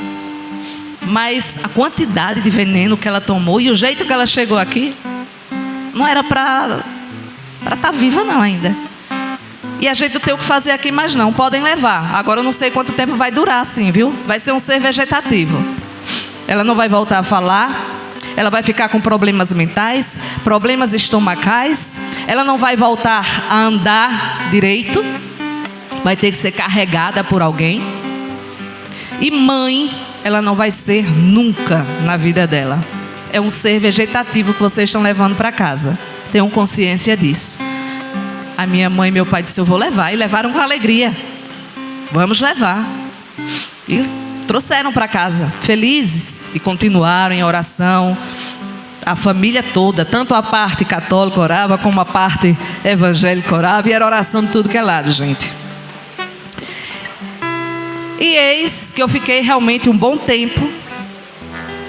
mas a quantidade de veneno que ela tomou e o jeito que ela chegou aqui, não era para estar viva não ainda. E a gente não tem o que fazer aqui mais não, podem levar. Agora eu não sei quanto tempo vai durar assim, viu? Vai ser um ser vegetativo. ela não vai voltar a falar, ela vai ficar com problemas mentais, problemas estomacais, ela não vai voltar a andar direito, vai ter que ser carregada por alguém. E mãe, ela não vai ser nunca na vida dela. É um ser vegetativo que vocês estão levando para casa. Tenham consciência disso. A minha mãe e meu pai disseram, eu vou levar. E levaram com alegria. Vamos levar. E trouxeram para casa, felizes. E continuaram em oração. A família toda, tanto a parte católica orava, como a parte evangélica orava. E era oração de tudo que é lado, gente. E eis que eu fiquei realmente um bom tempo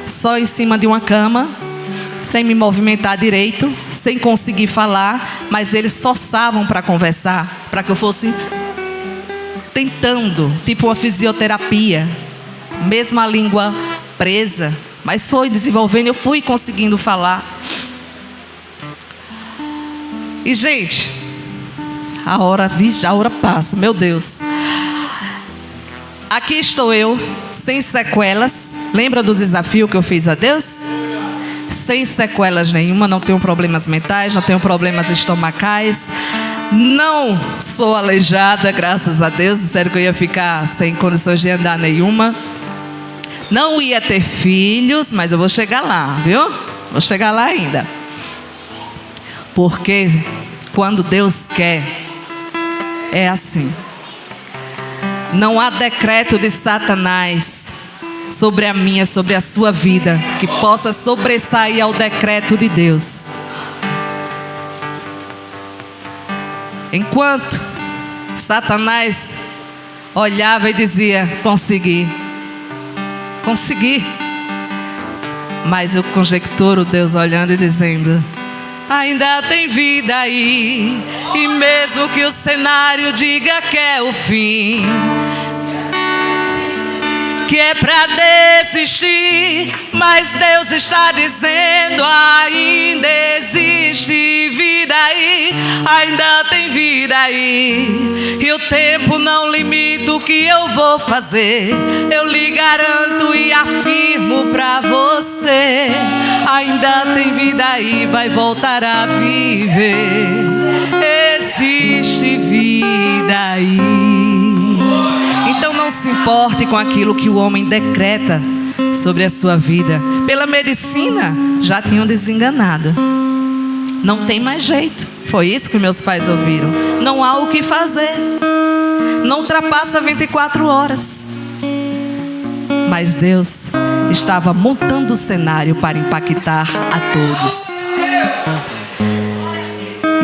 só em cima de uma cama, sem me movimentar direito, sem conseguir falar, mas eles forçavam para conversar, para que eu fosse tentando, tipo uma fisioterapia, mesmo a língua presa, mas foi desenvolvendo, eu fui conseguindo falar. E gente, a hora passa, meu Deus. Aqui estou eu, sem sequelas. Lembra do desafio que eu fiz a Deus? Sem sequelas nenhuma, não tenho problemas mentais, não tenho problemas estomacais. Não sou aleijada, graças a Deus. Disseram que eu ia ficar sem condições de andar nenhuma. Não ia ter filhos, mas eu vou chegar lá, viu? Vou chegar lá ainda. Porque quando Deus quer, é assim. Não há decreto de Satanás sobre a minha, sobre a sua vida, que possa sobressair ao decreto de Deus. Enquanto Satanás olhava e dizia, consegui. Mas eu conjecturo Deus olhando e dizendo, ainda tem vida aí. E mesmo que o cenário diga que é o fim, que é pra desistir, mas Deus está dizendo, ainda existe vida aí, ainda tem vida aí. E o tempo não limita o que eu vou fazer, eu lhe garanto e afirmo pra você, ainda tem vida aí, vai voltar a viver, existe vida aí. Então não se importe com aquilo que o homem decreta sobre a sua vida. Pela medicina já tinham desenganado. Não tem mais jeito. Foi isso que meus pais ouviram. Não há o que fazer. Não ultrapassa 24 horas. Mas Deus estava montando o cenário para impactar a todos.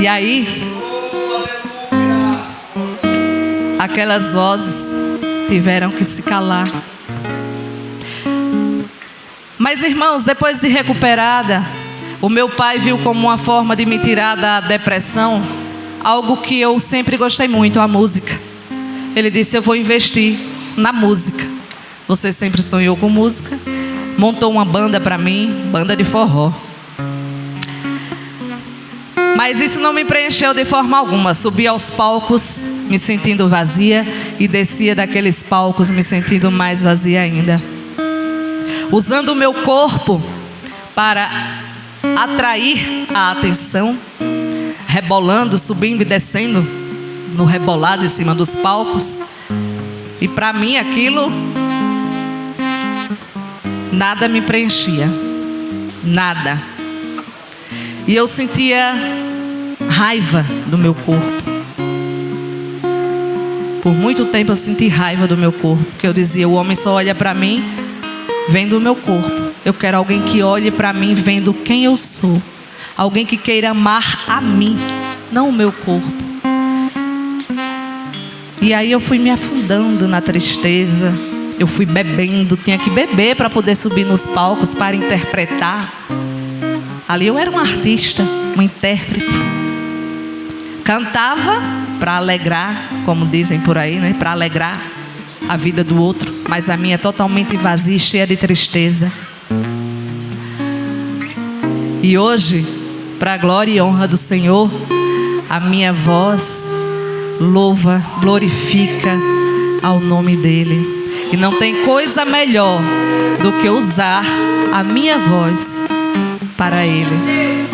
E aí, aquelas vozes tiveram que se calar. Mas irmãos, depois de recuperada, o meu pai viu como uma forma de me tirar da depressão algo que eu sempre gostei muito, a música. Ele disse, eu vou investir na música. Você sempre sonhou com música. Montou uma banda para mim, banda de forró. Mas isso não me preencheu de forma alguma. Subi aos palcos me sentindo vazia e descia daqueles palcos me sentindo mais vazia ainda. Usando o meu corpo para atrair a atenção, rebolando, subindo e descendo no rebolado em cima dos palcos. E para mim aquilo nada me preenchia. Nada. E eu sentia raiva do meu corpo. Por muito tempo eu senti raiva do meu corpo, porque eu dizia, o homem só olha para mim vendo o meu corpo. Eu quero alguém que olhe para mim vendo quem eu sou. Alguém que queira amar a mim, não o meu corpo. E aí eu fui me afundando na tristeza. Eu fui bebendo, tinha que beber para poder subir nos palcos, para interpretar. Ali eu era um artista, um intérprete. Cantava para alegrar, como dizem por aí, né? Para alegrar a vida do outro. Mas a minha é totalmente vazia e cheia de tristeza. E hoje, para a glória e honra do Senhor, a minha voz louva, glorifica ao nome dEle. E não tem coisa melhor do que usar a minha voz para Ele.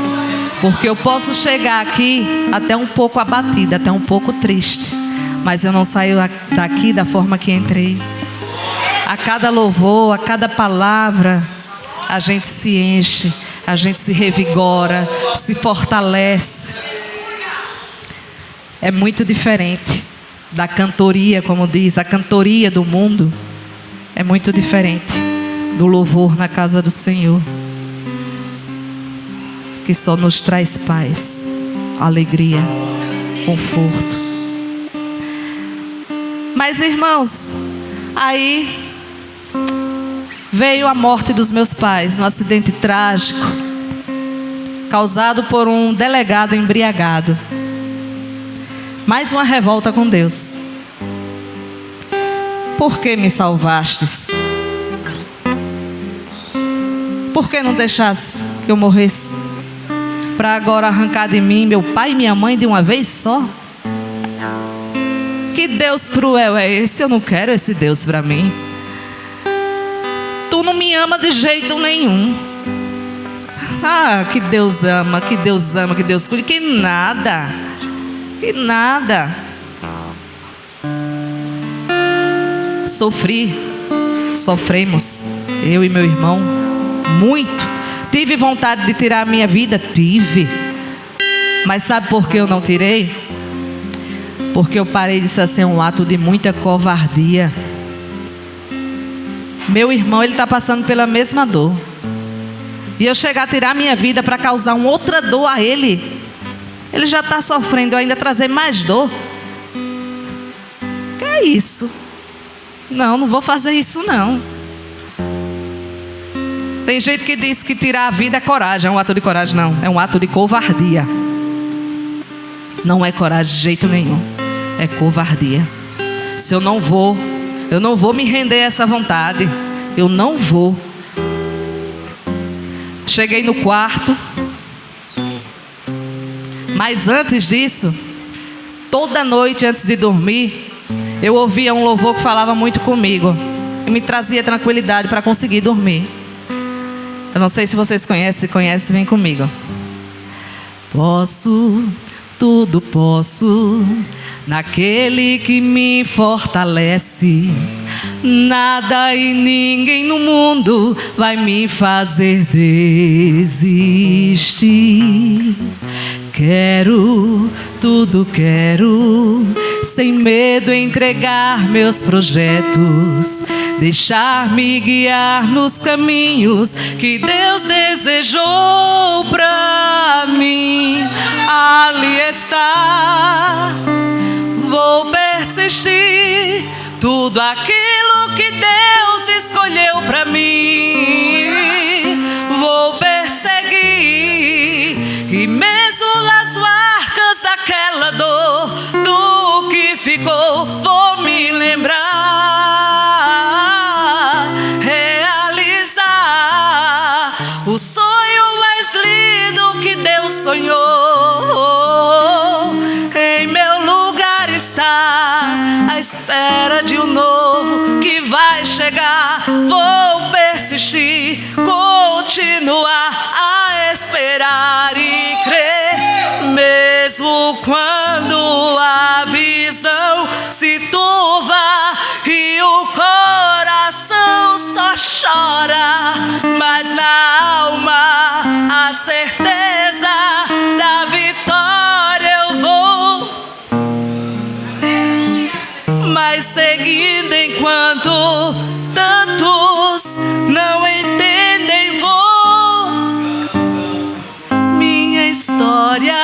Porque eu posso chegar aqui até um pouco abatida, até um pouco triste, mas eu não saio daqui da forma que entrei. A cada louvor, a cada palavra, a gente se enche, a gente se revigora, se fortalece. É muito diferente da cantoria, como diz, a cantoria do mundo é muito diferente do louvor na casa do Senhor, que só nos traz paz, alegria, conforto. Mas, irmãos, aí veio a morte dos meus pais, um acidente trágico, causado por um delegado embriagado. Mais uma revolta com Deus. Por que me salvastes? Por que não deixasse que eu morresse? Para agora arrancar de mim meu pai e minha mãe de uma vez só? Que Deus cruel é esse? Eu não quero esse Deus para mim. Tu não me ama de jeito nenhum. Ah, que Deus ama, que Deus ama, que Deus cuide. Que nada, que nada. Sofremos, eu e meu irmão, muito. Tive vontade de tirar a minha vida? Tive. Mas sabe por que eu não tirei? Porque eu parei disso a ser um ato de muita covardia. Meu irmão, ele está passando pela mesma dor. E eu chegar a tirar a minha vida para causar uma outra dor a ele. Ele já está sofrendo, eu ainda trazer mais dor. Que é isso? Não vou fazer isso não. Tem gente que diz que tirar a vida é coragem. É um ato de coragem? Não, é um ato de covardia. Não é coragem de jeito nenhum. É covardia. Se eu não vou me render a essa vontade. Eu não vou. Cheguei no quarto. Mas antes disso, toda noite antes de dormir, eu ouvia um louvor que falava muito comigo e me trazia tranquilidade para conseguir dormir. Eu não sei se vocês conhecem. Se conhecem, vem comigo. Posso, tudo posso, naquele que me fortalece. Nada e ninguém no mundo vai me fazer desistir. Quero, tudo quero, sem medo entregar meus projetos, deixar-me guiar nos caminhos que Deus desejou pra mim. Ali está, vou persistir, tudo aquilo que Deus escolheu pra mim, vou perseguir, e mesmo nas marcas daquela dor, do que ficou, vou me lembrar, realizar o sonho mais lindo que Deus sonhou. Em meu lugar está, à espera de um novo que vai chegar. Vou persistir, continuar a esperar e crer, mesmo quando a visão se turva e o coração só chora, mas na alma a certeza da vitória eu vou. Mas seguindo enquanto tantos não entendem, vou minha história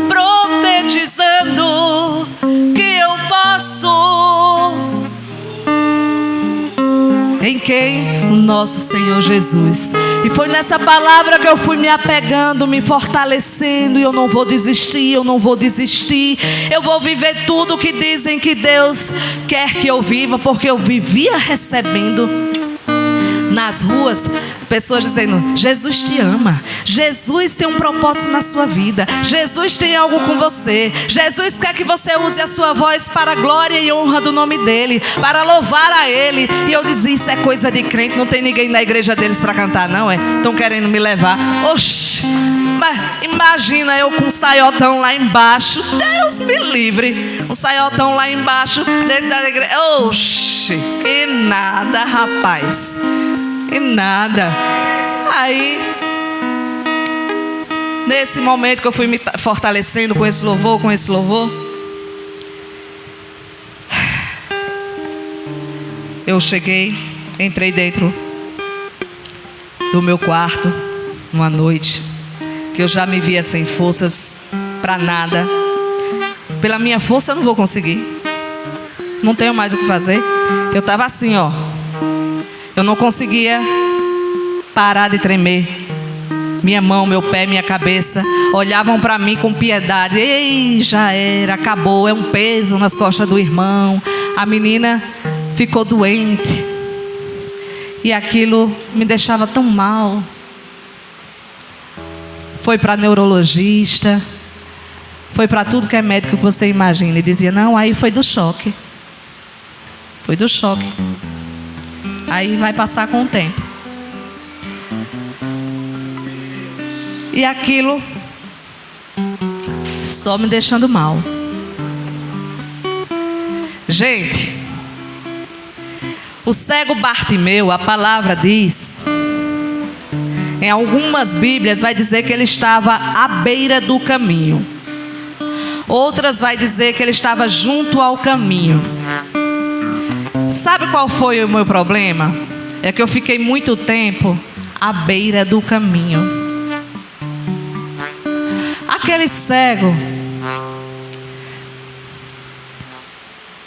profetizando que eu posso em quem? O nosso Senhor Jesus. E foi nessa palavra que eu fui me apegando, me fortalecendo. E eu não vou desistir, eu não vou desistir. Eu vou viver tudo que dizem que Deus quer que eu viva, porque eu vivia recebendo. nas ruas, pessoas dizendo: Jesus te ama, Jesus tem um propósito na sua vida, Jesus tem algo com você, Jesus quer que você use a sua voz para a glória e honra do nome dele, para louvar a ele. E eu dizia: isso é coisa de crente, não tem ninguém na igreja deles para cantar não, é? Estão querendo me levar. Oxi, mas imagina eu com um saiotão lá embaixo, Deus me livre, um saiotão lá embaixo dentro da igreja. Oxi, que nada, rapaz, que nada. Aí, nesse momento que eu fui me fortalecendo com esse louvor, eu cheguei, entrei dentro do meu quarto, numa noite que eu já me via sem forças para nada. Pela minha força eu não vou conseguir, não tenho mais o que fazer. Eu estava assim, ó, eu não conseguia parar de tremer. Minha mão, meu pé, minha cabeça olhavam para mim com piedade. Ei, já era, acabou, é um peso nas costas do irmão. A menina ficou doente e aquilo me deixava tão mal. Foi para neurologista, foi para tudo que é médico que você imagina. E dizia: não, aí foi do choque. Foi do choque. Aí vai passar com o tempo. E aquilo só me deixando mal. Gente, o cego Bartimeu, a palavra diz, em algumas Bíblias vai dizer que ele estava à beira do caminho. Outras vai dizer que ele estava junto ao caminho. Sabe qual foi o meu problema? É que eu fiquei muito tempo à beira do caminho. Aquele cego,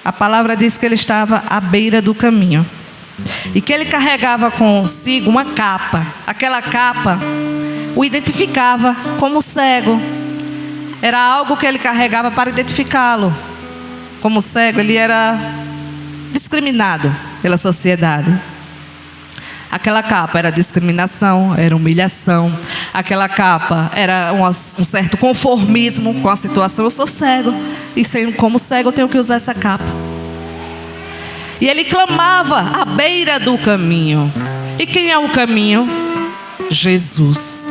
a palavra diz que ele estava à beira do caminho e que ele carregava consigo uma capa. Aquela capa o identificava como cego. Era algo que ele carregava para identificá-lo como cego. Ele era discriminado pela sociedade. Aquela capa era discriminação, era humilhação. Aquela capa era um certo conformismo com a situação. Eu sou cego e sendo como cego eu tenho que usar essa capa. E ele clamava à beira do caminho. E quem é o caminho? Jesus.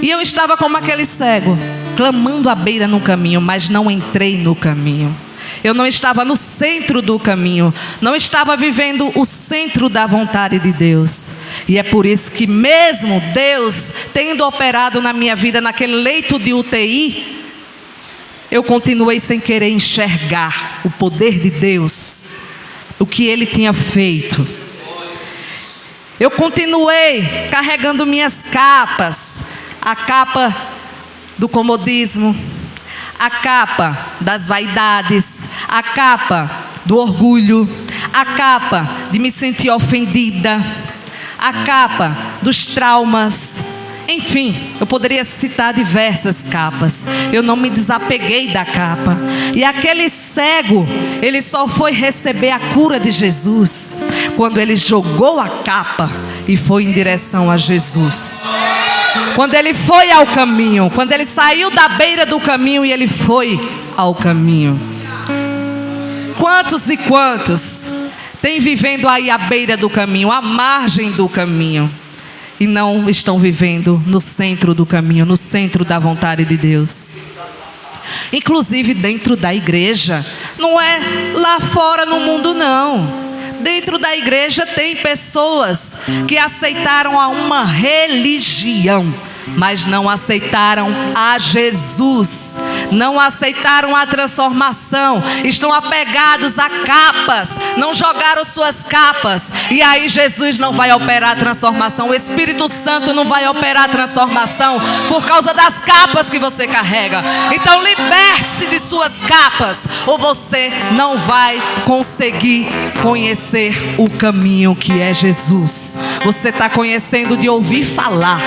E eu estava como aquele cego, clamando à beira no caminho, mas não entrei no caminho. Eu não estava no centro do caminho, não estava vivendo o centro da vontade de Deus. E é por isso que mesmo Deus tendo operado na minha vida naquele leito de UTI, eu continuei sem querer enxergar o poder de Deus, o que Ele tinha feito. Eu continuei carregando minhas capas, a capa do comodismo, a capa das vaidades, a capa do orgulho, a capa de me sentir ofendida, a capa dos traumas. Enfim, eu poderia citar diversas capas. Eu não me desapeguei da capa. E aquele cego, ele só foi receber a cura de Jesus quando ele jogou a capa e foi em direção a Jesus. Quando ele foi ao caminho, quando ele saiu da beira do caminho e ele foi ao caminho. Quantos e quantos têm vivendo aí à beira do caminho, à margem do caminho, e não estão vivendo no centro do caminho, no centro da vontade de Deus? Inclusive dentro da igreja, não é lá fora no mundo não. Dentro da igreja tem pessoas que aceitaram uma religião, mas não aceitaram a Jesus, não aceitaram a transformação, estão apegados a capas, não jogaram suas capas, e aí Jesus não vai operar a transformação, o Espírito Santo não vai operar a transformação por causa das capas que você carrega. Então liberte-se de suas capas, ou você não vai conseguir conhecer o caminho que é Jesus. Você está conhecendo de ouvir falar.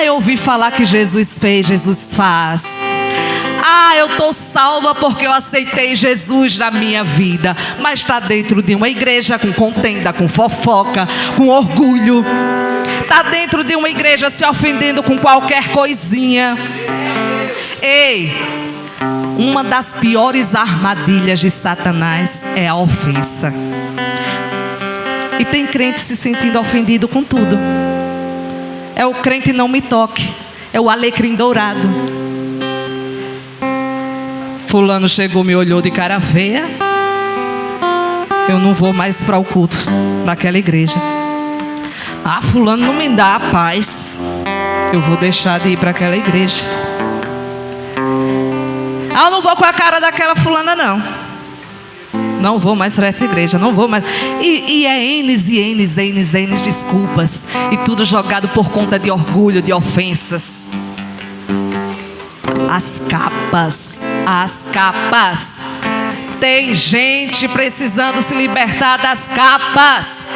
Eu ouvi falar que Jesus fez, Jesus faz. eu estou salva porque eu aceitei Jesus na minha vida. Mas está dentro de uma igreja com contenda, com fofoca, com orgulho. Está dentro de uma igreja se ofendendo com qualquer coisinha. Ei, uma das piores armadilhas de Satanás é a ofensa. E tem crente se sentindo ofendido com tudo. É o crente não me toque. É o alecrim dourado. Fulano chegou, me olhou de cara feia. Eu não vou mais para o culto daquela igreja. Fulano não me dá a paz. Eu vou deixar de ir para aquela igreja. Eu não vou com a cara daquela fulana não. Não vou mais para essa igreja, não vou mais. E é N desculpas. E tudo jogado por conta de orgulho, de ofensas. As capas. Tem gente precisando se libertar das capas.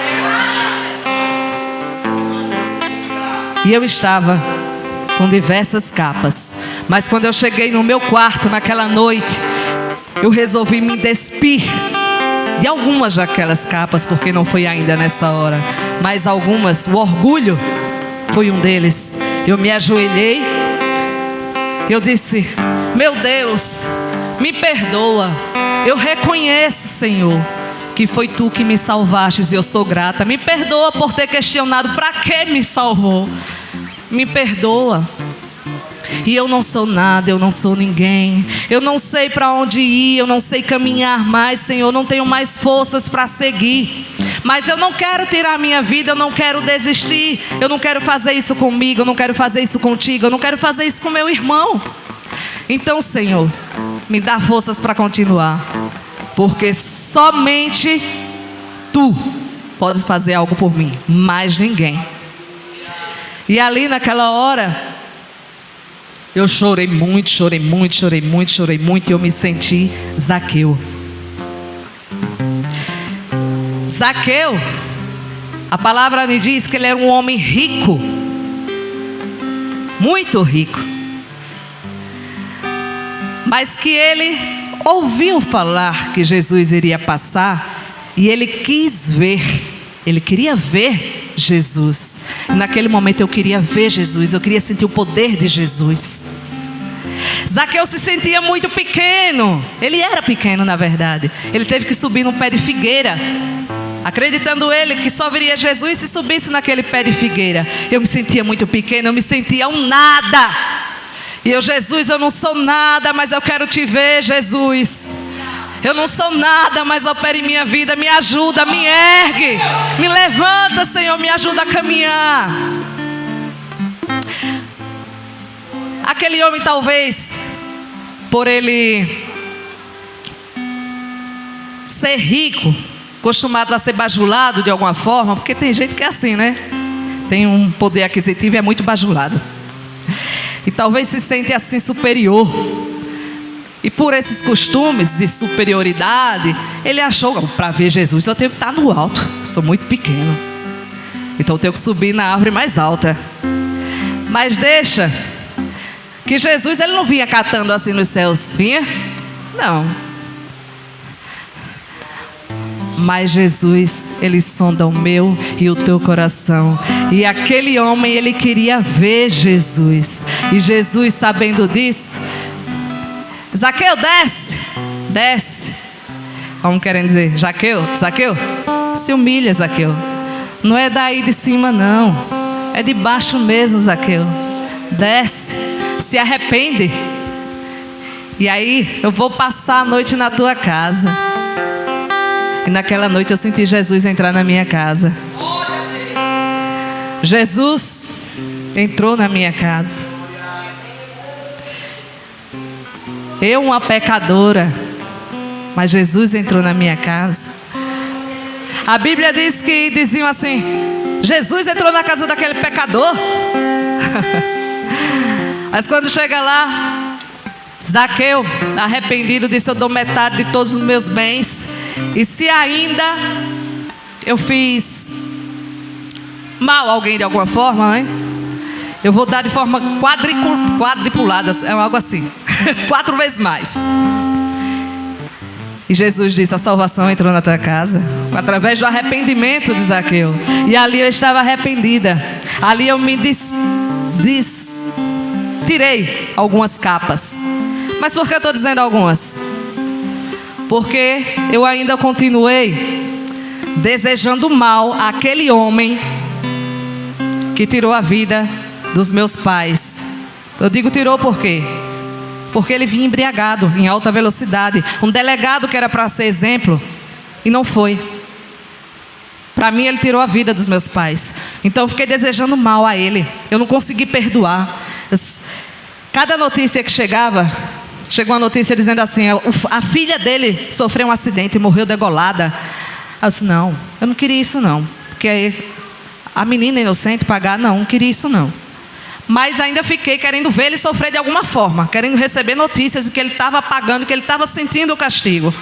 E eu estava com diversas capas. Mas quando eu cheguei no meu quarto naquela noite, eu resolvi me despir de algumas daquelas capas, porque não foi ainda nessa hora. Mas algumas, o orgulho foi um deles. Eu me ajoelhei. Eu disse: meu Deus, me perdoa. Eu reconheço, Senhor, que foi Tu que me salvastes e eu sou grata. Me perdoa por ter questionado para que me salvou. Me perdoa. E eu não sou nada, eu não sou ninguém. Eu não sei para onde ir, eu não sei caminhar mais, Senhor. Eu não tenho mais forças para seguir. Mas eu não quero tirar a minha vida, eu não quero desistir. Eu não quero fazer isso comigo, eu não quero fazer isso contigo, eu não quero fazer isso com meu irmão. Então, Senhor, me dá forças para continuar. Porque somente Tu podes fazer algo por mim, mais ninguém. E ali naquela hora, eu chorei muito. E eu me senti Zaqueu. Zaqueu, a palavra me diz que ele era um homem rico. Muito rico. Mas que ele ouviu falar que Jesus iria passar. E ele quis ver. Ele queria ver Jesus. E naquele momento eu queria ver Jesus. Eu queria sentir o poder de Jesus. Zaqueu se sentia muito pequeno. Ele era pequeno, na verdade. Ele teve que subir num pé de figueira, acreditando ele que só viria Jesus se subisse naquele pé de figueira. Eu me sentia muito pequeno. Eu me sentia um nada. E eu: Jesus, eu não sou nada, mas eu quero Te ver, Jesus. Eu não sou nada, mas opere em minha vida. Me ajuda, me ergue, me levanta, Senhor, me ajuda a caminhar. Aquele homem, talvez, por ele ser rico, acostumado a ser bajulado de alguma forma, porque tem gente que é assim, né? Tem um poder aquisitivo e é muito bajulado. E talvez se sente assim superior. E por esses costumes de superioridade, ele achou: para ver Jesus eu tenho que estar no alto. Sou muito pequeno, então eu tenho que subir na árvore mais alta. Mas deixa que Jesus, ele não vinha catando assim nos céus. Vinha? Não. Mas Jesus, ele sonda o meu e o teu coração. E aquele homem, ele queria ver Jesus. E Jesus, sabendo disso: Zaqueu, desce. Desce. Como querem dizer? Zaqueu, se humilha, Zaqueu. Não é daí de cima não. É de baixo mesmo, Zaqueu. Desce. Se arrepende. E aí eu vou passar a noite na tua casa. E naquela noite eu senti Jesus entrar na minha casa. Jesus entrou na minha casa. Eu, uma pecadora, mas Jesus entrou na minha casa. A Bíblia diz que diziam assim: Jesus entrou na casa daquele pecador. Mas quando chega lá, Zaqueu, arrependido, disse: eu dou metade de todos os meus bens. E se ainda eu fiz mal a alguém de alguma forma, né? Eu vou dar de forma quadripulada, é algo assim. 4 vezes mais. E Jesus disse: a salvação entrou na tua casa através do arrependimento de Zaqueu. E ali eu estava arrependida. Ali eu me tirei algumas capas. Mas por que eu estou dizendo algumas? Porque eu ainda continuei desejando mal àquele homem que tirou a vida dos meus pais. Eu digo tirou por quê? Porque ele vinha embriagado, em alta velocidade. Um delegado que era para ser exemplo, e não foi. Para mim, ele tirou a vida dos meus pais. Então eu fiquei desejando mal a ele. Eu não consegui perdoar. Cada notícia que chegava, chegou uma notícia dizendo assim: a filha dele sofreu um acidente e morreu degolada. Eu disse: não, eu não queria isso não. Porque a menina inocente pagar, não queria isso não. Mas ainda fiquei querendo ver ele sofrer de alguma forma, querendo receber notícias de que ele estava pagando, que ele estava sentindo o castigo.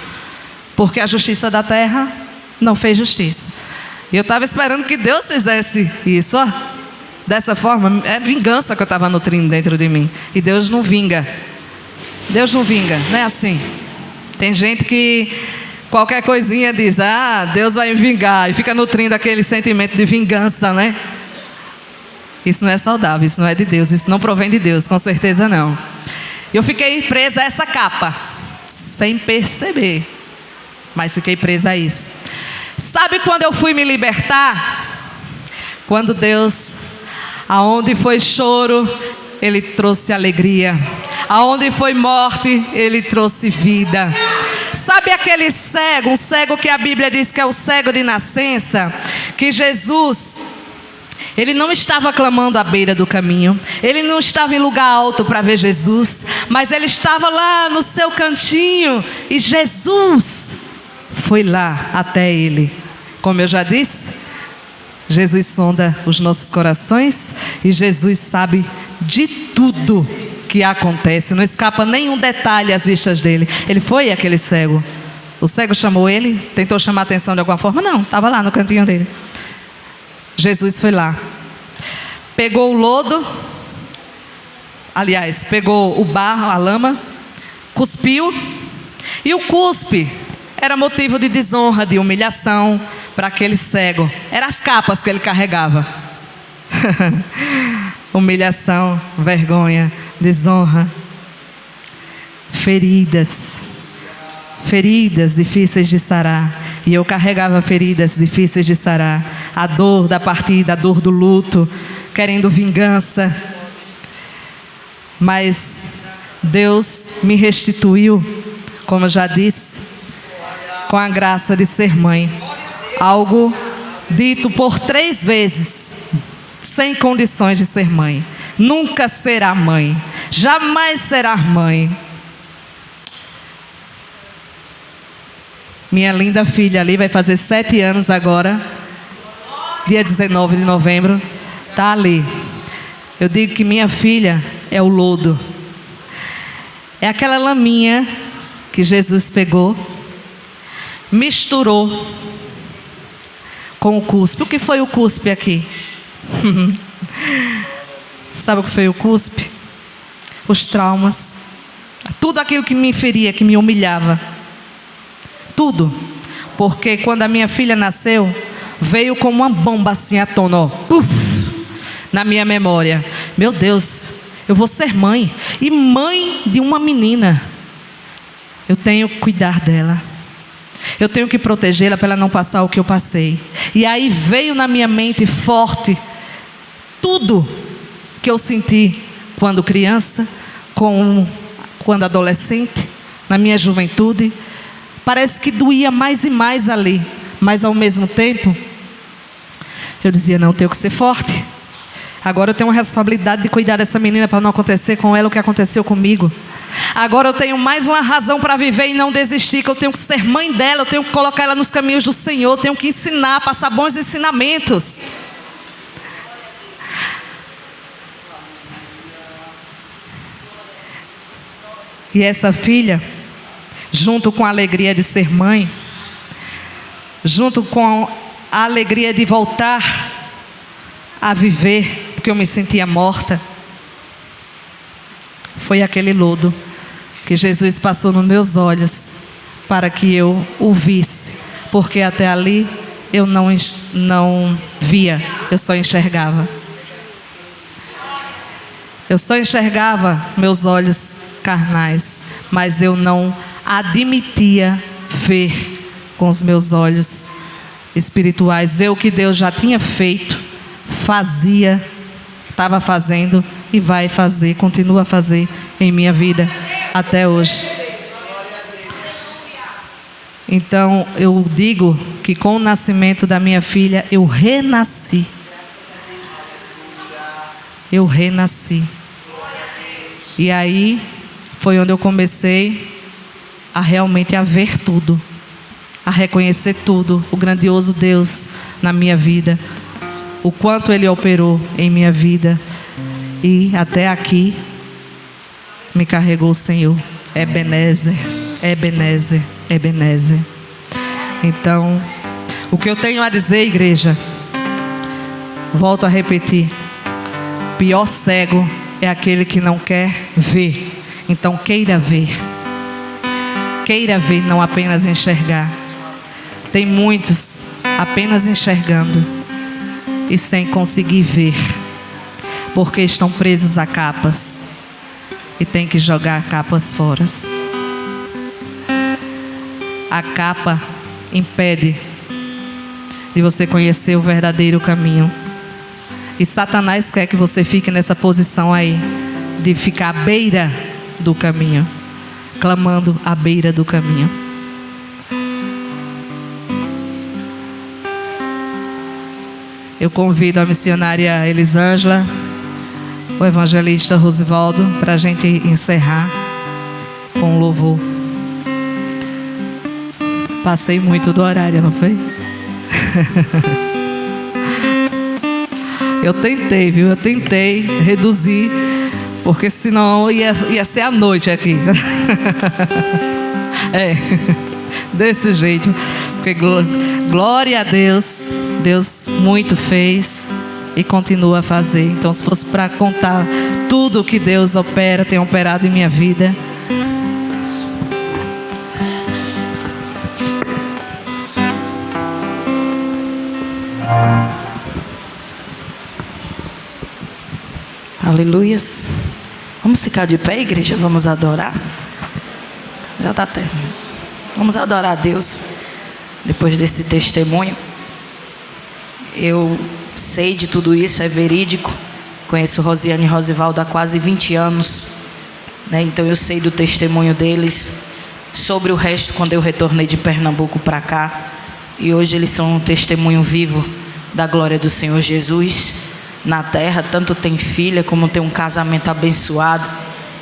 Porque a justiça da terra não fez justiça. E eu estava esperando que Deus fizesse isso, ó. Dessa forma, é vingança que eu estava nutrindo dentro de mim. E Deus não vinga. Deus não vinga, não é assim. Tem gente que qualquer coisinha diz: ah, Deus vai me vingar. E fica nutrindo aquele sentimento de vingança, né? Isso não é saudável, isso não é de Deus, isso não provém de Deus, com certeza não. Eu fiquei presa a essa capa, sem perceber, mas fiquei presa a isso. Sabe quando eu fui me libertar? Quando Deus, aonde foi choro, Ele trouxe alegria. Aonde foi morte, Ele trouxe vida. Sabe aquele cego, um cego que a Bíblia diz que é o cego de nascença, que Jesus... Ele não estava clamando à beira do caminho. Ele não estava em lugar alto para ver Jesus. Mas ele estava lá no seu cantinho. E Jesus foi lá até ele. Como eu já disse, Jesus sonda os nossos corações. E Jesus sabe de tudo que acontece. Não escapa nenhum detalhe às vistas dele. Ele foi aquele cego. O cego chamou ele? Tentou chamar a atenção de alguma forma? Não, estava lá no cantinho dele. Jesus foi lá, pegou o lodo, aliás, pegou o barro, a lama, cuspiu, e o cuspe era motivo de desonra, de humilhação para aquele cego. Eram as capas que ele carregava. Humilhação, vergonha, desonra, feridas difíceis de sarar. E eu carregava feridas difíceis de sarar. A dor da partida, a dor do luto, querendo vingança. Mas Deus me restituiu, como eu já disse, com a graça de ser mãe. Algo dito por 3 vezes, sem condições de ser mãe. Nunca será mãe, jamais será mãe. Minha linda filha ali vai fazer 7 anos agora, dia 19 de novembro, está ali. Eu digo que minha filha é o lodo. É aquela laminha que Jesus pegou, misturou com o cuspe. O que foi o cuspe aqui? Sabe o que foi o cuspe? Os traumas. Tudo aquilo que me feria, que me humilhava. Tudo, porque quando a minha filha nasceu, veio como uma bomba assim à tona, ó, na minha memória. Meu Deus, eu vou ser mãe, e mãe de uma menina. Eu tenho que cuidar dela, eu tenho que protegê-la para ela não passar o que eu passei. E aí veio na minha mente forte tudo que eu senti quando criança, quando adolescente, na minha juventude. Parece que doía mais e mais ali. Mas ao mesmo tempo, eu dizia: não, eu tenho que ser forte. Agora eu tenho uma responsabilidade de cuidar dessa menina para não acontecer com ela o que aconteceu comigo. Agora eu tenho mais uma razão para viver e não desistir, que eu tenho que ser mãe dela, eu tenho que colocar ela nos caminhos do Senhor, eu tenho que ensinar, passar bons ensinamentos. E essa filha, junto com a alegria de ser mãe, junto com a alegria de voltar a viver, porque eu me sentia morta, foi aquele lodo que Jesus passou nos meus olhos para que eu o visse, porque até ali eu não via, eu só enxergava. Eu só enxergava meus olhos carnais, mas eu não admitia ver com os meus olhos espirituais, ver o que Deus já tinha feito, fazia, estava fazendo e vai fazer, continua a fazer em minha vida até hoje. Então eu digo que com o nascimento da minha filha eu renasci. Eu renasci. E aí foi onde eu comecei a realmente a ver tudo, a reconhecer tudo, o grandioso Deus na minha vida, o quanto Ele operou em minha vida, e até aqui me carregou o Senhor. Ebenezer, Ebenezer, Ebenezer. Então, o que eu tenho a dizer, igreja, volto a repetir: pior cego é aquele que não quer ver. Então queira ver. Queira ver, não apenas enxergar. Tem muitos apenas enxergando e sem conseguir ver, porque estão presos a capas e tem que jogar capas fora. A capa impede de você conhecer o verdadeiro caminho. E Satanás quer que você fique nessa posição aí, de ficar à beira do caminho, clamando à beira do caminho. Eu convido a missionária Elisângela, o evangelista Rosivaldo, para a gente encerrar com o louvor. Passei muito do horário, não foi? Eu tentei, viu? Eu tentei reduzir, porque senão ia ser a noite aqui. É, desse jeito. Porque glória a Deus, Deus muito fez e continua a fazer. Então, se fosse para contar tudo o que Deus opera, tem operado em minha vida. Aleluias. Vamos ficar de pé, igreja? Vamos adorar. Já está até. Vamos adorar a Deus. Depois desse testemunho, eu sei de tudo isso, é verídico. Conheço Rosiane e Rosivaldo há quase 20 anos, né? Então eu sei do testemunho deles. Sobre o resto, quando eu retornei de Pernambuco para cá, e hoje eles são um testemunho vivo da glória do Senhor Jesus na terra. Tanto tem filha como tem um casamento abençoado,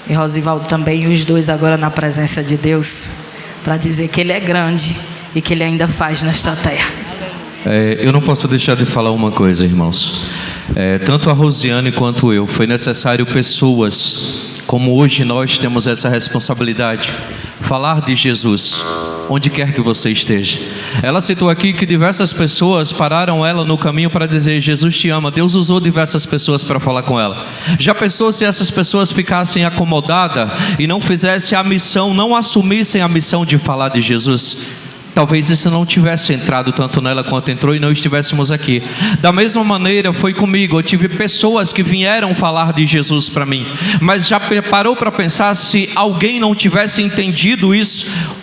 e Rosivaldo também, e os dois agora na presença de Deus, para dizer que Ele é grande e que Ele ainda faz nesta terra. Eu não posso deixar de falar uma coisa, irmãos. Tanto a Rosiane quanto eu, foi necessário pessoas como hoje nós temos essa responsabilidade, falar de Jesus onde quer que você esteja. Ela citou aqui que diversas pessoas pararam ela no caminho para dizer: Jesus te ama. Deus usou diversas pessoas para falar com ela. Já pensou se essas pessoas ficassem acomodadas e não fizessem a missão, não assumissem a missão de falar de Jesus? Talvez isso não tivesse entrado tanto nela quanto entrou e não estivéssemos aqui. Da mesma maneira foi comigo. Eu tive pessoas que vieram falar de Jesus para mim, mas já parou para pensar se alguém não tivesse entendido isso,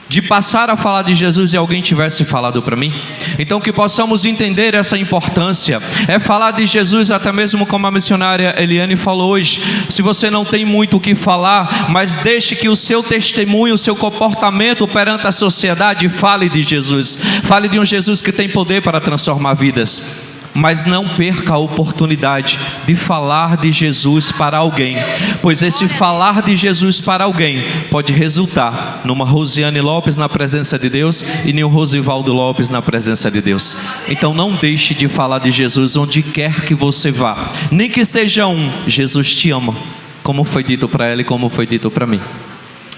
de passar a falar de Jesus, e alguém tivesse falado para mim? Então que possamos entender essa importância, é falar de Jesus, até mesmo como a missionária Eliane falou hoje. Se você não tem muito o que falar, mas deixe que o seu testemunho, o seu comportamento perante a sociedade fale de Jesus, fale de um Jesus que tem poder para transformar vidas. Mas não perca a oportunidade de falar de Jesus para alguém, pois esse falar de Jesus para alguém pode resultar numa Rosiane Lopes na presença de Deus e em um Rosivaldo Lopes na presença de Deus. Então não deixe de falar de Jesus onde quer que você vá, nem que seja Jesus te ama, como foi dito para ela e como foi dito para mim.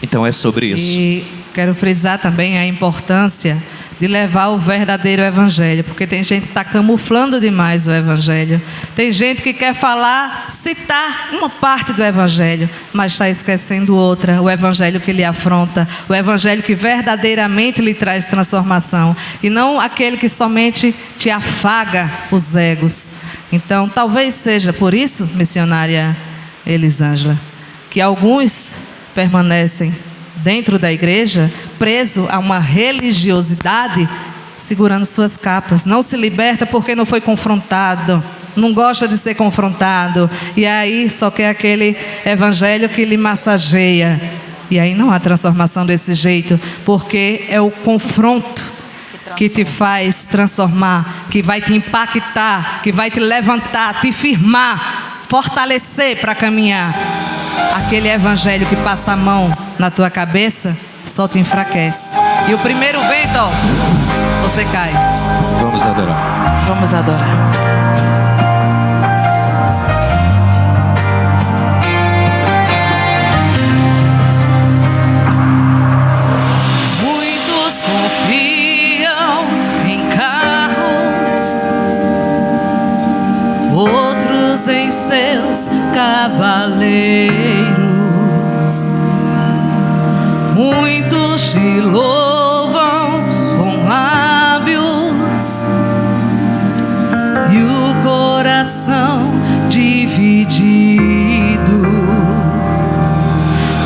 Então é sobre isso. E quero frisar também a importância de levar o verdadeiro evangelho, porque tem gente que está camuflando demais o evangelho. Tem gente que quer falar, citar uma parte do evangelho, mas está esquecendo outra, o evangelho que lhe afronta, o evangelho que verdadeiramente lhe traz transformação, e não aquele que somente te afaga os egos. Então, talvez seja por isso, missionária Elisângela, que alguns permanecem dentro da igreja, preso a uma religiosidade, segurando suas capas. Não se liberta porque não foi confrontado, não gosta de ser confrontado, e aí só quer aquele evangelho que lhe massageia. E aí não há transformação desse jeito, porque é o confronto que te faz transformar, que vai te impactar, que vai te levantar, te firmar, fortalecer para caminhar. Aquele evangelho que passa a mão na tua cabeça só te enfraquece. E o primeiro vento, ó, você cai. Vamos adorar. Vamos adorar. Muitos confiam em carros, outros em seus cavaleiros. Muitos te louvam com lábios e o coração dividido,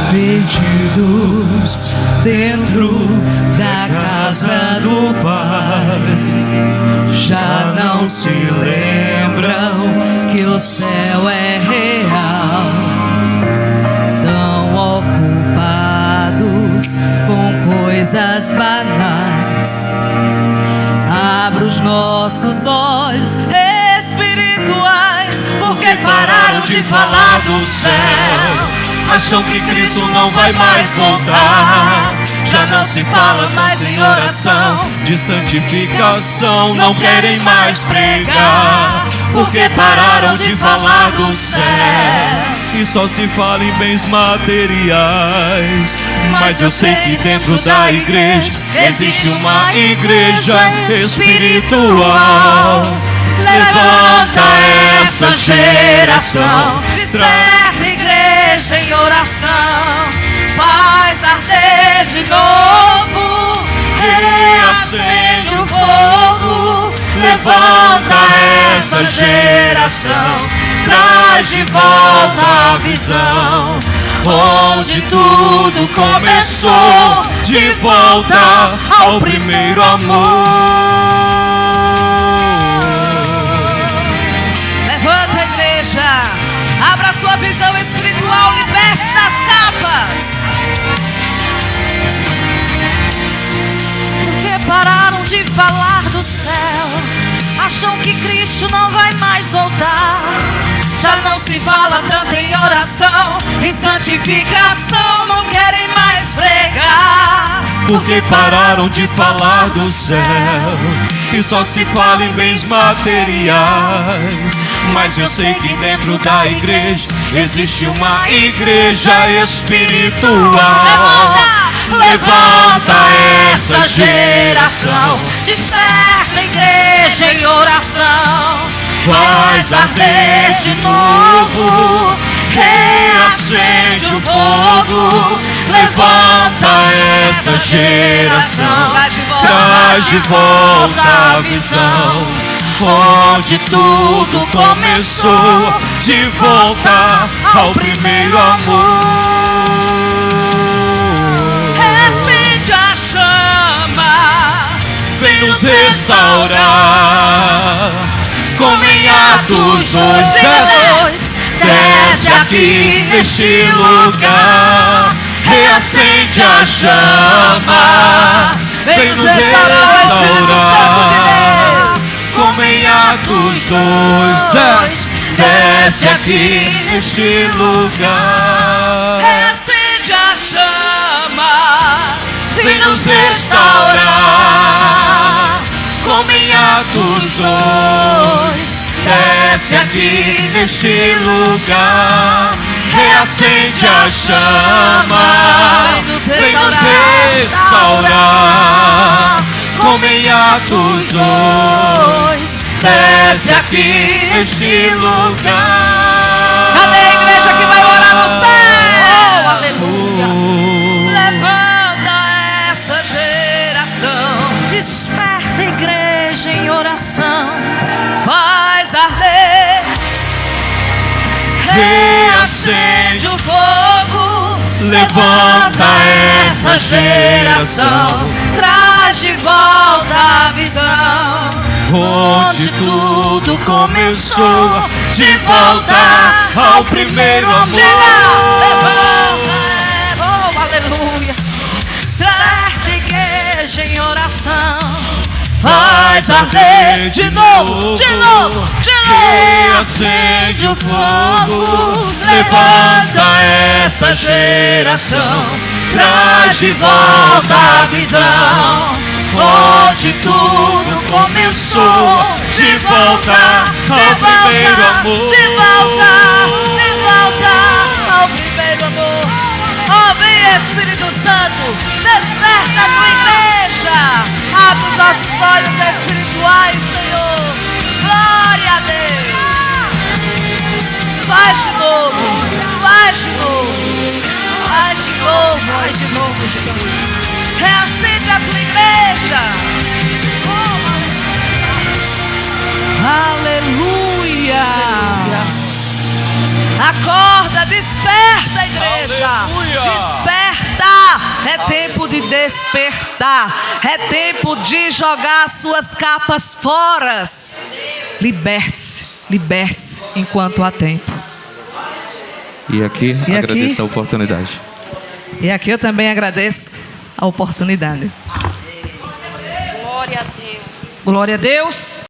perdidos dentro da casa do Pai. Já não se lembram que o céu é real, tão ocupados com coisas banais. Abra os nossos olhos espirituais, porque pararam de falar do céu. Acham que Cristo não vai mais voltar. Já não se fala mais em oração, de santificação não querem mais pregar, porque pararam de falar do céu. E só se fala em bens materiais. Mas eu sei que dentro da igreja existe uma igreja espiritual. Levanta essa geração, desperta igreja em oração, faz arder de novo, reacende o fogo. Levanta essa geração, traz de volta a visão, onde tudo começou, de volta ao primeiro amor. Levanta a igreja, abra sua visão espiritual, liberte das capas. Porque pararam de falar do céu, acham que Cristo não vai mais voltar. Já não se fala tanto em oração, em santificação não querem mais pregar. Porque pararam de falar do céu e só se fala em bens materiais. Mas eu sei que dentro da igreja existe uma igreja espiritual. Levanta essa geração, desperta a igreja em oração, faz arder de novo, reacende o fogo. Levanta essa geração, traz de volta a visão, onde tudo começou, de volta ao primeiro amor. Acende a chama, Vem nos restaurar, como em Atos 2, desce aqui neste lugar, reacende a chama, vem nos restaurar, como em Atos 2, desce aqui neste lugar, acende a chama, vem nos restaurar, como em Atos 2, desce aqui neste lugar, reacende a chama, vem nos restaurar, como em Atos 2, desce aqui neste lugar. Cadê a igreja que vai orar no céu? Aleluia. Levanta essa geração, Desperta a igreja em oração. faz arder, reacende o fogo, Levanta essa geração, traz de volta a visão, onde tudo começou, de volta ao primeiro amor. Oh, aleluia. Desperta a igreja em oração. faz arder de novo, de novo, de novo. Reacende o fogo, levanta essa geração, traz de volta a visão, onde tudo começou, de volta ao primeiro amor. De volta ao primeiro amor. Oh, vem Espírito Santo, desperta a tua igreja. Abre os nossos olhos espirituais, Senhor. Glória a Deus. Faz de novo, faz de novo, faz de novo. Faz de novo, Jesus. Reacende a tua igreja. Aleluia. Acorda, desperta, igreja. Aleluia. Desperta. É tempo de despertar. É tempo de jogar suas capas fora. Liberte-se, liberte-se enquanto há tempo. E aqui, E agradeço aqui? a oportunidade. E aqui eu também agradeço a oportunidade. Glória a Deus. Glória a Deus.